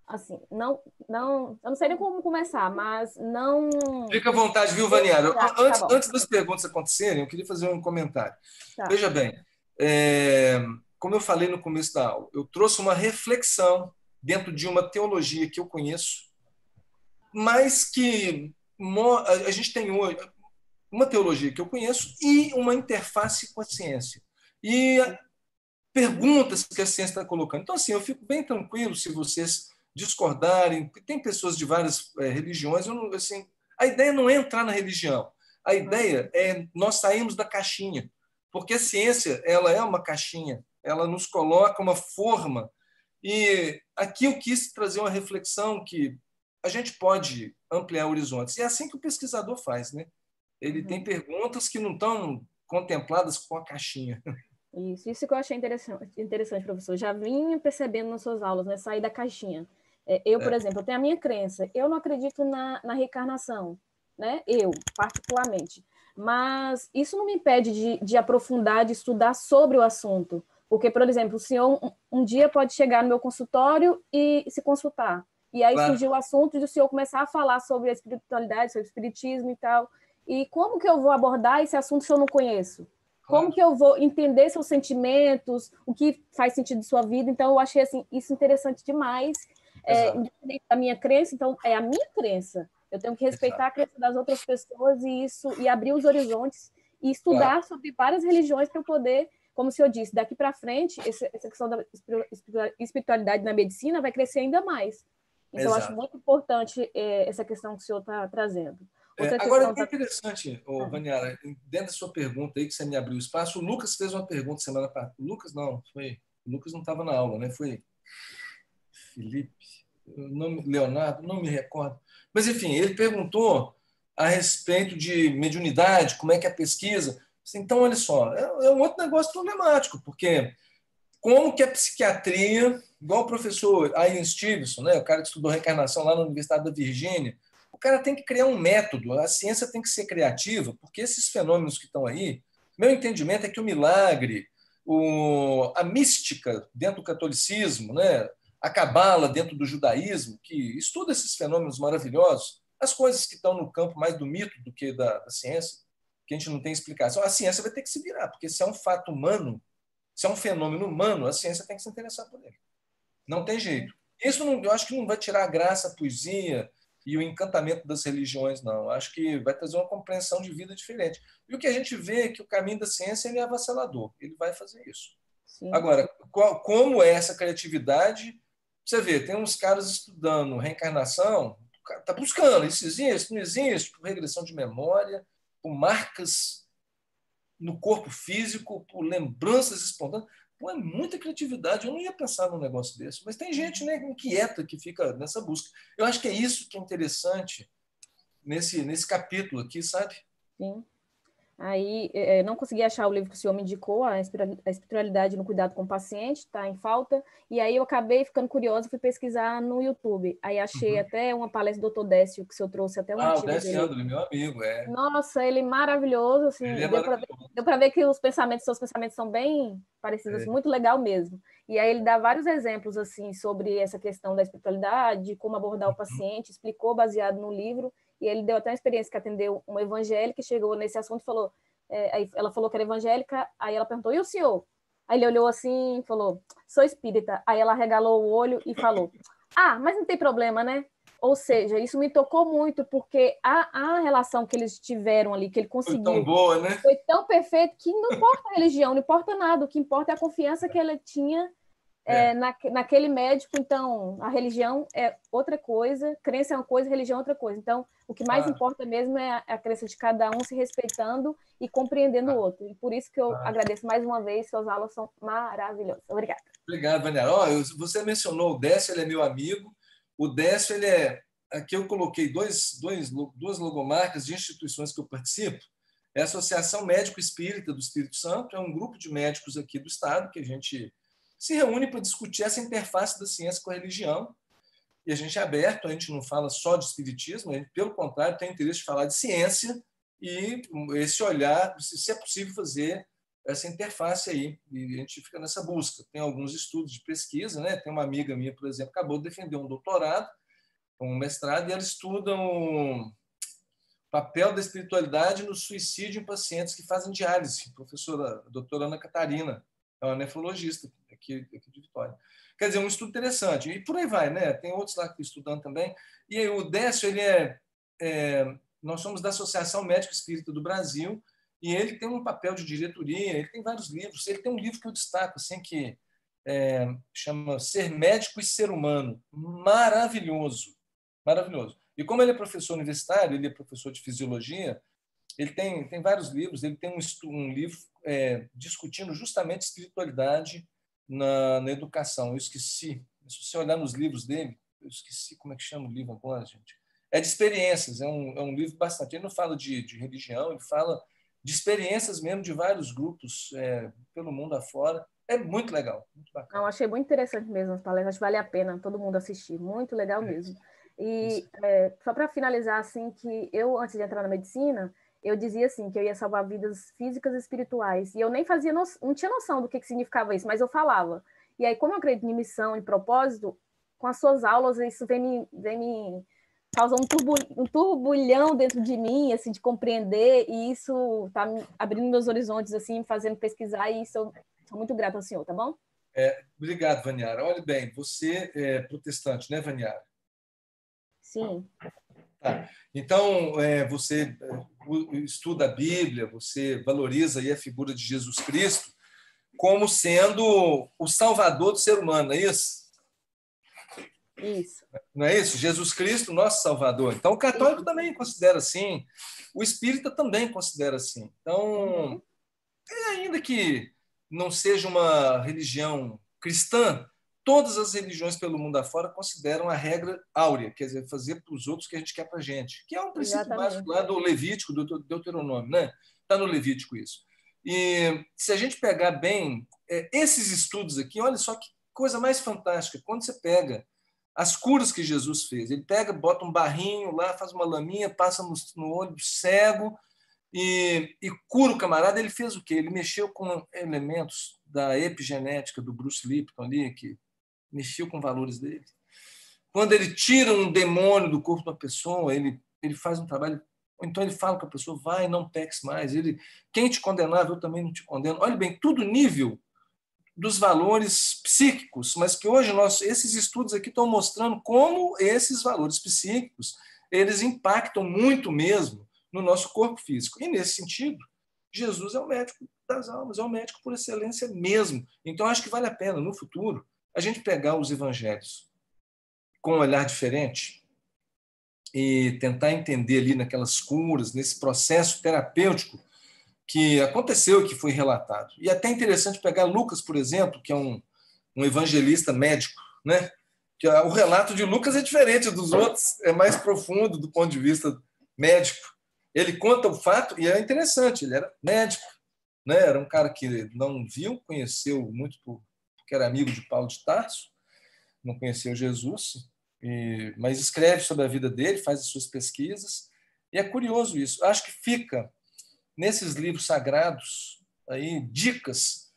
Assim, eu não sei nem como começar, mas não... Fica à vontade, viu, Vaniara? Tá Antes das perguntas acontecerem, eu queria fazer um comentário. Tá. Veja bem, como eu falei no começo da aula, eu trouxe uma reflexão dentro de uma teologia que eu conheço, mas que a gente tem hoje uma teologia que eu conheço e uma interface com a ciência. E perguntas que a ciência está colocando. Então, assim, eu fico bem tranquilo se vocês discordarem. Tem pessoas de várias religiões. A ideia não é entrar na religião. A ideia é nós sairmos da caixinha. Porque a ciência ela é uma caixinha. Ela nos coloca uma forma. E aqui eu quis trazer uma reflexão que a gente pode ampliar horizontes. E é assim que o pesquisador faz, né? Ele tem perguntas que não estão contempladas com a caixinha. Isso que eu achei interessante, professor. Já vim percebendo nas suas aulas, né? Sair da caixinha. Eu, por exemplo, eu tenho a minha crença. Eu não acredito na reencarnação, né? Eu, particularmente. Mas isso não me impede de aprofundar, de estudar sobre o assunto. Porque, por exemplo, o senhor um dia pode chegar no meu consultório e se consultar. E aí surgiu o assunto de o senhor começar a falar sobre a espiritualidade, sobre o espiritismo e tal. E como que eu vou abordar esse assunto se eu não conheço? Como que eu vou entender seus sentimentos, o que faz sentido em sua vida? Então, eu achei assim, isso interessante demais. Independente da minha crença, então, é a minha crença. Eu tenho que respeitar a crença das outras pessoas e abrir os horizontes e estudar sobre várias religiões para eu poder, como o senhor disse, daqui para frente, essa questão da espiritualidade na medicina vai crescer ainda mais. Então, eu acho muito importante essa questão que o senhor está trazendo. Agora, é interessante, Vaniara, dentro da sua pergunta aí, que você me abriu espaço, o Lucas fez uma pergunta semana passada. O Lucas não estava na aula, né? Foi Felipe, Leonardo, não me recordo. Mas, enfim, ele perguntou a respeito de mediunidade, como é que é a pesquisa. Então, olha só, é um outro negócio problemático, porque como que a psiquiatria, igual o professor Ian Stevenson, né, o cara que estudou reencarnação lá na Universidade da Virgínia, o cara tem que criar um método, a ciência tem que ser criativa, porque esses fenômenos que estão aí, meu entendimento é que o milagre, a mística dentro do catolicismo, né, a cabala dentro do judaísmo, que estuda esses fenômenos maravilhosos, as coisas que estão no campo mais do mito do que da ciência, que a gente não tem explicação, a ciência vai ter que se virar, porque se é um fato humano, se é um fenômeno humano, a ciência tem que se interessar por ele. Não tem jeito. Isso eu acho que não vai tirar a graça, a poesia e o encantamento das religiões, não. Eu acho que vai trazer uma compreensão de vida diferente. E o que a gente vê é que o caminho da ciência ele é avassalador. Ele vai fazer isso. Sim. Agora, como é essa criatividade? Você vê, tem uns caras estudando reencarnação, está buscando, isso existe, não existe, por regressão de memória, por marcas no corpo físico, por lembranças espontâneas. Pô, é muita criatividade. Eu não ia pensar num negócio desse. Mas tem gente, né, inquieta que fica nessa busca. Eu acho que é isso que é interessante nesse capítulo aqui, sabe? Sim. Aí, não consegui achar o livro que o senhor me indicou, a espiritualidade no cuidado com o paciente, está em falta, e aí eu acabei ficando curiosa, fui pesquisar no YouTube, aí achei até uma palestra do Dr. Décio, que o senhor trouxe até um artigo dele. Décio Andoli, meu amigo, Nossa, ele é maravilhoso, assim, ele é deu para ver que seus pensamentos são bem parecidos, assim, muito legal mesmo. E aí ele dá vários exemplos, assim, sobre essa questão da espiritualidade, como abordar o paciente, explicou baseado no livro, e ele deu até uma experiência que atendeu uma evangélica que chegou nesse assunto e falou, aí ela falou que era evangélica, aí ela perguntou, e o senhor? Aí ele olhou assim e falou, sou espírita. Aí ela regalou o olho e falou, mas não tem problema, né? Ou seja, isso me tocou muito, porque a relação que eles tiveram ali, que ele conseguiu, foi tão boa, né? Foi tão perfeito que não importa a religião, não importa nada, o que importa é a confiança que ele tinha naquele médico. Então, a religião é outra coisa, crença é uma coisa, religião é outra coisa. Então, o que mais importa mesmo é a crença de cada um se respeitando e compreendendo o outro. E por isso que eu agradeço mais uma vez, suas aulas são maravilhosas. Obrigada. Obrigado, Vaniara. Você mencionou o Décio, ele é meu amigo. O Décio, ele é... Aqui eu coloquei duas logomarcas de instituições que eu participo. É a Associação Médico Espírita do Espírito Santo, é um grupo de médicos aqui do Estado que a gente se reúne para discutir essa interface da ciência com a religião. E a gente é aberto, a gente não fala só de espiritismo, a gente, pelo contrário, tem interesse de falar de ciência e esse olhar, se é possível fazer essa interface aí. E a gente fica nessa busca. Tem alguns estudos de pesquisa, né? Tem uma amiga minha, por exemplo, acabou de defender um doutorado, um mestrado, e ela estuda o papel da espiritualidade no suicídio em pacientes que fazem diálise. A professora, a doutora Ana Catarina, é uma nefrologista aqui de Vitória. Quer dizer, um estudo interessante. E por aí vai, né? Tem outros lá que estão estudando também. E aí, o Décio, ele nós somos da Associação Médico Espírita do Brasil, e ele tem um papel de diretoria, ele tem vários livros. Ele tem um livro que eu destaco, assim, que chama Ser Médico e Ser Humano. Maravilhoso. Maravilhoso. E como ele é professor universitário, ele é professor de fisiologia, ele tem vários livros, ele tem um livro discutindo justamente espiritualidade na educação. Eu esqueci, se você olhar nos livros dele, eu esqueci como é que chama o livro agora, gente. é de experiências, é um livro bastante... Ele não fala de religião, ele fala de experiências mesmo de vários grupos pelo mundo afora. É muito legal, muito bacana. Não, achei muito interessante mesmo as palestras, vale a pena todo mundo assistir, muito legal mesmo. E só para finalizar, assim, que eu, antes de entrar na medicina, eu dizia assim, que eu ia salvar vidas físicas e espirituais, e eu nem fazia, não tinha noção do que significava isso, mas eu falava. E aí, como eu acredito em missão, em propósito, com as suas aulas, isso vem me causar um turbulhão dentro de mim, assim, de compreender, e isso está abrindo meus horizontes, assim, fazendo pesquisar, e isso eu sou muito grata ao senhor, tá bom? Obrigado, Vaniara. Olha bem, você é protestante, né, Vaniara? Sim. Tá. Então, você estuda a Bíblia, você valoriza aí a figura de Jesus Cristo como sendo o salvador do ser humano, não é isso? Isso. Não é isso? Jesus Cristo, nosso salvador. Então, o católico também considera assim, o espírita também considera assim. Então, ainda que não seja uma religião cristã, todas as religiões pelo mundo afora consideram a regra áurea, quer dizer, fazer para os outros o que a gente quer para a gente, que é um princípio básico lá do Levítico, do Deuteronômio, né? Está no Levítico isso. E se a gente pegar bem esses estudos aqui, olha só que coisa mais fantástica, quando você pega as curas que Jesus fez, ele pega, bota um barrinho lá, faz uma laminha, passa no olho cego e cura o camarada. Ele fez o quê? Ele mexeu com elementos da epigenética do Bruce Lipton ali, que mexeu com valores dele. Quando ele tira um demônio do corpo da pessoa, ele faz um trabalho. Então ele fala com a pessoa, vai, não peques mais. Quem te condenava, eu também não te condeno. Olha bem, tudo nível dos valores psíquicos, mas que hoje esses estudos aqui estão mostrando como esses valores psíquicos eles impactam muito mesmo no nosso corpo físico. E, nesse sentido, Jesus é o médico das almas, é o médico por excelência mesmo. Então, acho que vale a pena, no futuro, a gente pegar os evangelhos com um olhar diferente e tentar entender ali naquelas curas, nesse processo terapêutico que aconteceu e que foi relatado. E é até interessante pegar Lucas, por exemplo, que é um evangelista médico, né? Que o relato de Lucas é diferente dos outros, é mais profundo do ponto de vista médico. Ele conta o fato, e é interessante, ele era médico, né? Era um cara que não viu, conheceu muito porque era amigo de Paulo de Tarso, não conheceu Jesus, mas escreve sobre a vida dele, faz as suas pesquisas, e é curioso isso. Acho que fica nesses livros sagrados aí dicas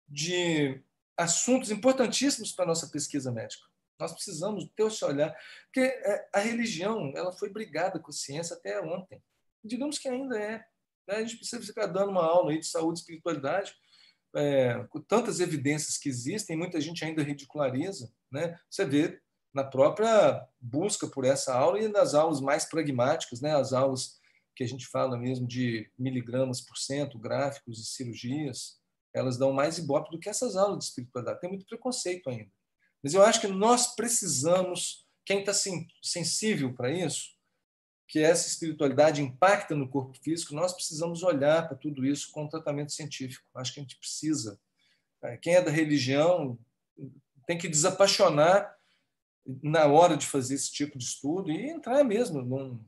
de assuntos importantíssimos para a nossa pesquisa médica. Nós precisamos ter esse olhar, porque a religião ela foi brigada com a ciência até ontem. Digamos que ainda é. Né? A gente precisa ficar dando uma aula aí de saúde e espiritualidade, com tantas evidências que existem, muita gente ainda ridiculariza. Né? Você vê na própria busca por essa aula e nas aulas mais pragmáticas, né? As aulas que a gente fala mesmo de miligramas por cento, gráficos e cirurgias, elas dão mais ibope do que essas aulas de espiritualidade. Tem muito preconceito ainda. Mas eu acho que nós precisamos, quem está sensível para isso, que essa espiritualidade impacta no corpo físico, nós precisamos olhar para tudo isso com um tratamento científico. Acho que a gente precisa. Quem é da religião tem que desapaixonar na hora de fazer esse tipo de estudo e entrar mesmo num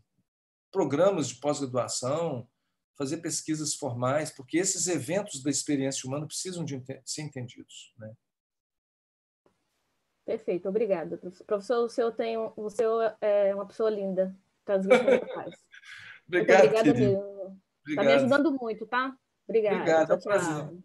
programas de pós-graduação, fazer pesquisas formais, porque esses eventos da experiência humana precisam de ser entendidos. Né? Perfeito, obrigada. Professor, o senhor é uma pessoa linda. Transmite muita paz. Obrigado, muito obrigada querido. mesmo. Está me Obrigado. ajudando muito, tá? Obrigada. Obrigado, é um Tchau, prazer. tchau.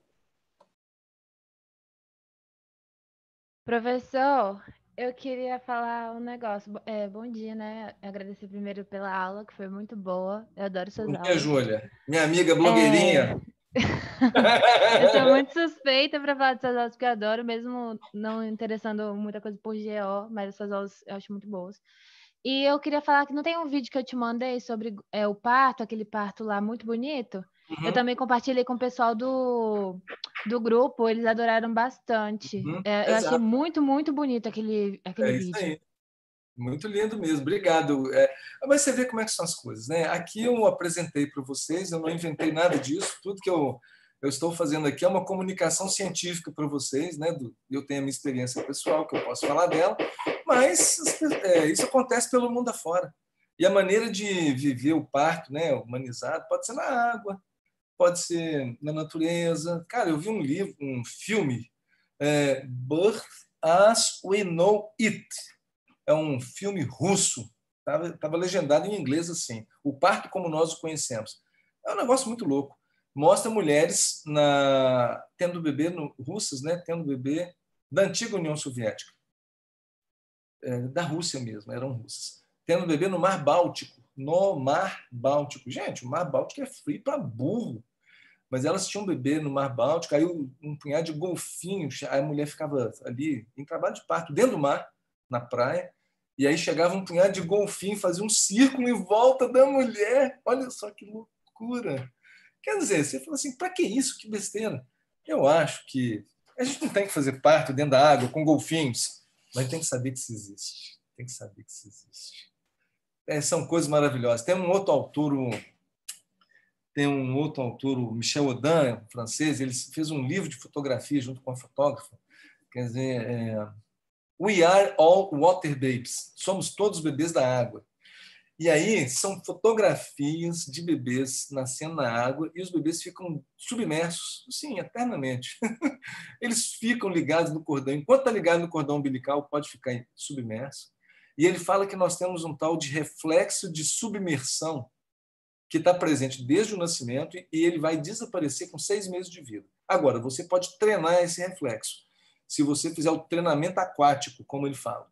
Professor, eu queria falar um negócio. Bom dia, né? Agradecer primeiro pela aula, que foi muito boa. Eu adoro suas Bom dia, aulas. Júlia. Minha amiga blogueirinha. Eu sou muito suspeita para falar de suas aulas, porque eu adoro, mesmo não interessando muita coisa por GO, mas essas aulas eu acho muito boas. E eu queria falar que não tem um vídeo que eu te mandei sobre o parto, aquele parto lá muito bonito? Uhum. Eu também compartilhei com o pessoal do grupo, eles adoraram bastante. Uhum. Eu achei muito, muito bonito aquele vídeo. Isso aí. Muito lindo mesmo, obrigado. Mas você vê como é que são as coisas, né? Aqui eu apresentei para vocês, eu não inventei nada disso, tudo que eu estou fazendo aqui é uma comunicação científica para vocês, né? Eu tenho a minha experiência pessoal, que eu posso falar dela, mas isso acontece pelo mundo afora. E a maneira de viver o parto, né, humanizado, pode ser na água, pode ser na natureza. Cara, eu vi um livro, um filme, Birth as We Know It. É um filme russo. Estava legendado em inglês assim. O parto como nós o conhecemos. É um negócio muito louco. Mostra mulheres tendo bebê, russas, né, tendo bebê da antiga União Soviética. Da Rússia mesmo, eram russas. Tendo bebê no Mar Báltico. No Mar Báltico. Gente, o Mar Báltico é frio para burro. Mas elas tinham um bebê no Mar Báltico, aí um punhado de golfinhos, aí a mulher ficava ali em trabalho de parto, dentro do mar, na praia, e aí chegava um punhado de golfinho, fazia um círculo em volta da mulher. Olha só que loucura. Quer dizer, você fala assim, para que isso? Que besteira. Eu acho que a gente não tem que fazer parto dentro da água com golfinhos, mas tem que saber que isso existe. Tem que saber que isso existe. São coisas maravilhosas. Tem um outro autor, o Michel Audin, um francês, ele fez um livro de fotografia junto com a fotógrafa. Quer dizer, We Are All Water Babies. Somos todos bebês da água. E aí são fotografias de bebês nascendo na água e os bebês ficam submersos, sim, eternamente. Eles ficam ligados no cordão. Enquanto está ligado no cordão umbilical, pode ficar submerso. E ele fala que nós temos um tal de reflexo de submersão que está presente desde o nascimento e ele vai desaparecer com 6 meses de vida. Agora, você pode treinar esse reflexo. Se você fizer o treinamento aquático, como ele fala,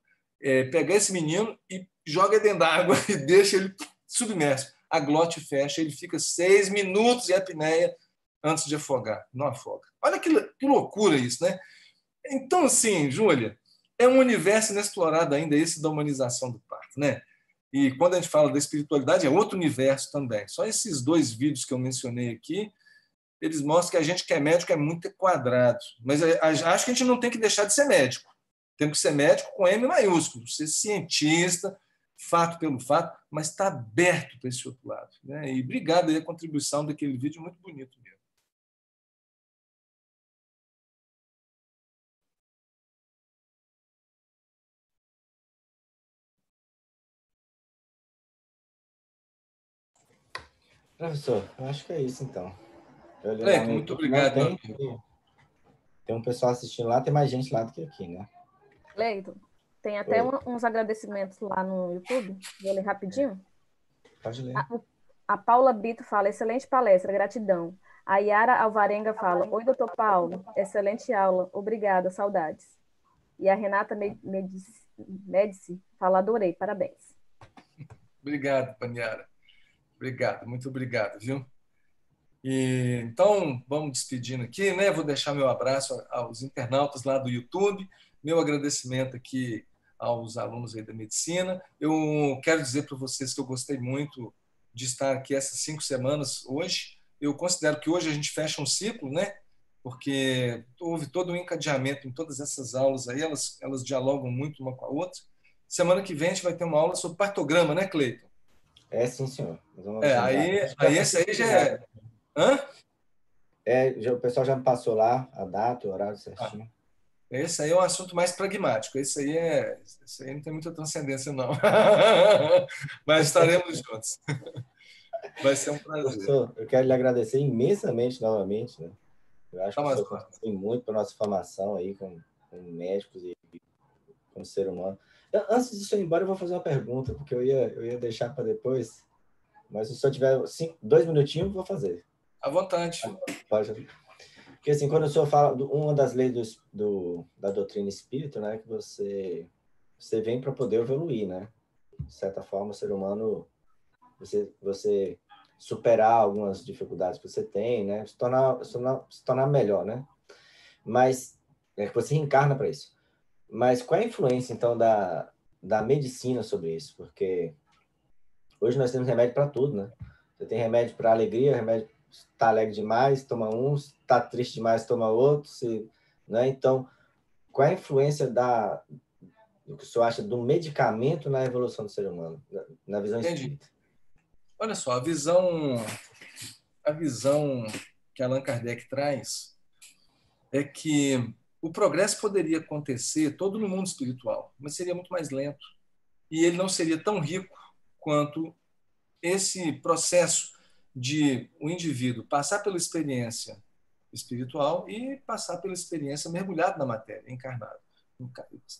pegar esse menino e joga dentro da água e deixa ele submerso. A glote fecha, ele fica 6 minutos em apneia antes de afogar. Não afoga. Olha que loucura isso, né? Então, assim, Júlia, é um universo inexplorado ainda esse da humanização do parto, né? E quando a gente fala da espiritualidade, é outro universo também. Só esses 2 vídeos que eu mencionei aqui, eles mostram que a gente que é médico é muito quadrado. Mas acho que a gente não tem que deixar de ser médico. Temos que ser médico com M maiúsculo, ser cientista, fato pelo fato, mas está aberto para esse outro lado, né? E obrigado aí a contribuição daquele vídeo, muito bonito mesmo. Professor, eu acho que é isso, então. Cleiton, muito obrigado. Tem um pessoal assistindo lá, tem mais gente lá do que aqui, né? Cleiton, tem até uns agradecimentos lá no YouTube. Vou ler rapidinho. Pode ler. A Paula Brito fala, excelente palestra, gratidão. A Yara Alvarenga fala, oi, doutor Paulo, excelente aula, obrigada, saudades. E a Renata Medici fala, adorei, parabéns. Obrigado, Paniara. Obrigado, muito obrigado, viu? E, então, vamos despedindo aqui, né? Vou deixar meu abraço aos internautas lá do YouTube, meu agradecimento aqui aos alunos aí da medicina. Eu quero dizer para vocês que eu gostei muito de estar aqui essas 5 semanas hoje. Eu considero que hoje a gente fecha um ciclo, né? Porque houve todo um encadeamento em todas essas aulas aí, elas dialogam muito uma com a outra. Semana que vem a gente vai ter uma aula sobre partograma, né, Cleiton? Sim, senhor. Aí esse aí já é... Hã? O pessoal já me passou lá a data, o horário certinho. Esse aí é um assunto mais pragmático. Esse aí não tem muita transcendência, não. Mas estaremos juntos. Vai ser um prazer. Professor, eu quero lhe agradecer imensamente novamente, né? Eu acho que o senhor contribui muito para a nossa formação aí como médicos e como ser humano. Antes de ir embora, eu vou fazer uma pergunta, porque eu ia deixar para depois, mas se o senhor tiver 2 minutinhos, eu vou fazer. À vontade. Pode. Porque, assim, quando o senhor fala, uma das leis da doutrina espírita, né, que você vem para poder evoluir, né? De certa forma, o ser humano, você superar algumas dificuldades que você tem, né? Se tornar melhor, né? Mas você reencarna para isso. Mas qual é a influência, então, da medicina sobre isso? Porque hoje nós temos remédio para tudo, né? Você tem remédio para alegria, remédio está alegre demais, toma um, está triste demais, toma outro, né? Então, qual é a influência do que o senhor acha do medicamento na evolução do ser humano, na visão espírita? Olha só, a visão que Allan Kardec traz é que o progresso poderia acontecer todo no mundo espiritual, mas seria muito mais lento. E ele não seria tão rico quanto esse processo de o indivíduo passar pela experiência espiritual e passar pela experiência mergulhado na matéria, encarnado.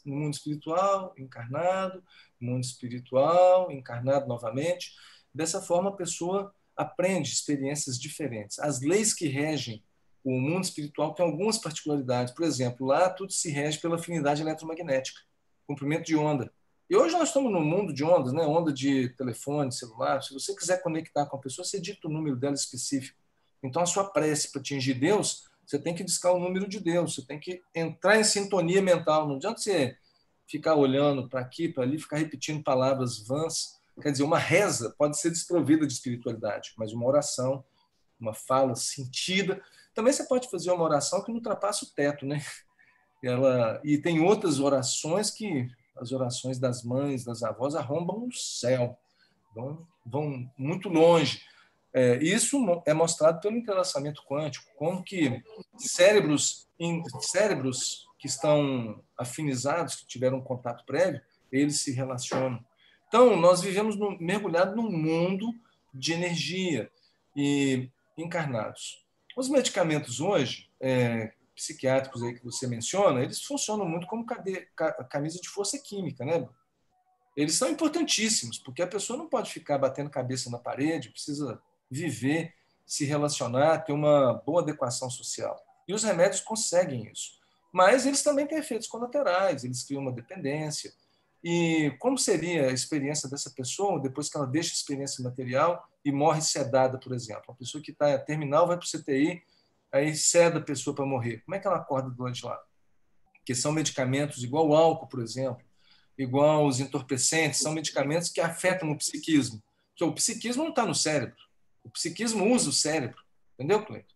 No mundo espiritual, encarnado, mundo espiritual, encarnado novamente. Dessa forma, a pessoa aprende experiências diferentes. As leis que regem o mundo espiritual têm algumas particularidades. Por exemplo, lá tudo se rege pela afinidade eletromagnética, comprimento de onda. E hoje nós estamos num mundo de ondas, né? Onda de telefone, celular. Se você quiser conectar com a pessoa, você dita o número dela específico. Então, a sua prece para atingir Deus, você tem que discar o número de Deus, você tem que entrar em sintonia mental. Não adianta você ficar olhando para aqui, para ali, ficar repetindo palavras vãs. Quer dizer, uma reza pode ser desprovida de espiritualidade, mas uma oração, uma fala sentida. Também você pode fazer uma oração que não ultrapassa o teto, né? E tem outras orações que as orações das mães, das avós, arrombam o céu, vão muito longe. Isso é mostrado pelo entrelaçamento quântico, como que cérebros que estão afinizados, que tiveram um contato prévio, eles se relacionam. Então, nós vivemos mergulhados num mundo de energia e encarnados. Os medicamentos hoje, psiquiátricos aí que você menciona, eles funcionam muito como camisa de força química, né? Eles são importantíssimos, porque a pessoa não pode ficar batendo cabeça na parede, precisa viver, se relacionar, ter uma boa adequação social. E os remédios conseguem isso. Mas eles também têm efeitos colaterais, eles criam uma dependência. E como seria a experiência dessa pessoa depois que ela deixa a experiência material e morre sedada, por exemplo? Uma pessoa que está terminal vai para o CTI, aí ceda a pessoa para morrer. Como é que ela acorda do lado de lá? Porque são medicamentos igual o álcool, por exemplo, igual os entorpecentes, são medicamentos que afetam o psiquismo. Porque o psiquismo não está no cérebro. O psiquismo usa o cérebro. Entendeu, Cleiton?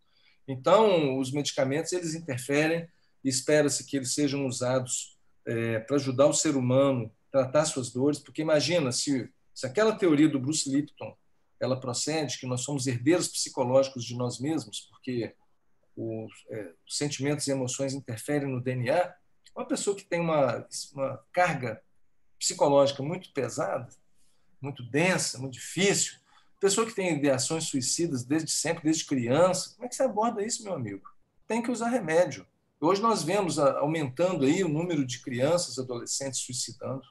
Então, os medicamentos eles interferem e espera-se que eles sejam usados para ajudar o ser humano a tratar suas dores, porque imagina se aquela teoria do Bruce Lipton ela procede, que nós somos herdeiros psicológicos de nós mesmos, porque os sentimentos e emoções interferem no DNA, uma pessoa que tem uma carga psicológica muito pesada, muito densa, muito difícil, pessoa que tem ideações suicidas desde sempre, desde criança, como é que você aborda isso, meu amigo? Tem que usar remédio. Hoje nós vemos aumentando aí o número de crianças, adolescentes suicidando,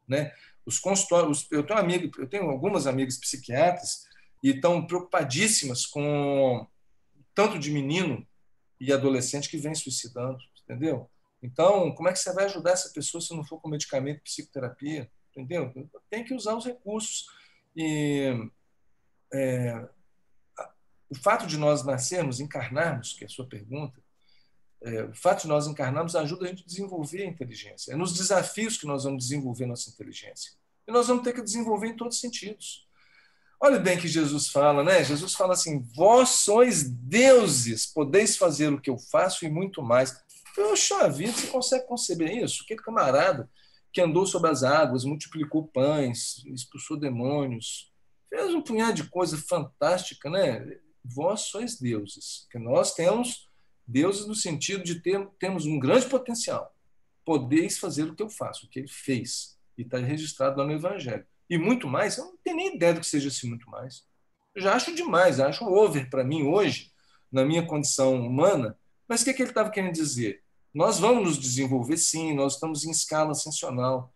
né? Os consultórios, eu tenho algumas amigas psiquiatras e estão preocupadíssimas com tanto de menino e adolescente que vem suicidando, entendeu? Então, como é que você vai ajudar essa pessoa se não for com medicamento e psicoterapia? Entendeu? Tem que usar os recursos. E o fato de nós nascermos, encarnarmos, que é a sua pergunta, o fato de nós encarnarmos ajuda a gente a desenvolver a inteligência. É nos desafios que nós vamos desenvolver nossa inteligência. E nós vamos ter que desenvolver em todos os sentidos. Olha bem que Jesus fala, né? Jesus fala assim, vós sois deuses, podeis fazer o que eu faço e muito mais. Poxa vida, você consegue conceber isso? Aquele camarada que andou sobre as águas, multiplicou pães, expulsou demônios, fez um punhado de coisa fantástica, né? Vós sois deuses, que nós temos deuses no sentido de temos um grande potencial. Podeis fazer o que eu faço, o que ele fez. E está registrado lá no Evangelho. E muito mais, eu não tenho nem ideia do que seja assim muito mais. Eu já acho demais, acho over para mim hoje, na minha condição humana. Mas o que ele estava querendo dizer? Nós vamos nos desenvolver sim, nós estamos em escala ascensional.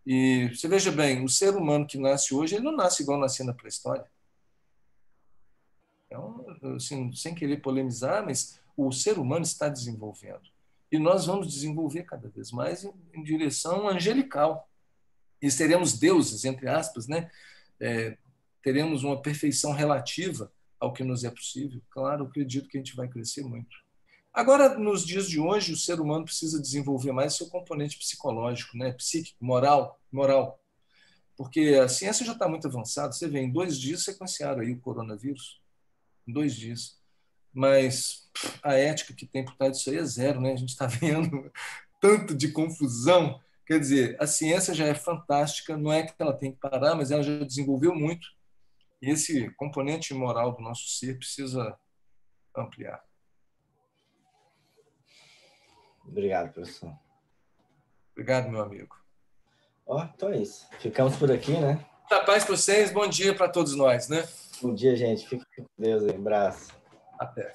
E você veja bem, o ser humano que nasce hoje, ele não nasce igual nascia na pré-história. Então, assim, sem querer polemizar, mas o ser humano está desenvolvendo. E nós vamos desenvolver cada vez mais em direção angelical. E seremos deuses, entre aspas, né? Teremos uma perfeição relativa ao que nos é possível. Claro, eu acredito que a gente vai crescer muito. Agora, nos dias de hoje, o ser humano precisa desenvolver mais seu componente psicológico, né? Psíquico, moral. Porque a ciência já está muito avançada. Você vê, em 2 dias sequenciaram aí o coronavírus. Em 2 dias. Mas a ética que tem por trás disso aí é zero, né? A gente está vendo tanto de confusão. Quer dizer, a ciência já é fantástica, não é que ela tem que parar, mas ela já desenvolveu muito. E esse componente moral do nosso ser precisa ampliar. Obrigado, professor. Obrigado, meu amigo. Então é isso. Ficamos por aqui, né? Muita paz para vocês, bom dia para todos nós, né? Bom dia, gente. Fique com Deus aí. Um abraço. Até.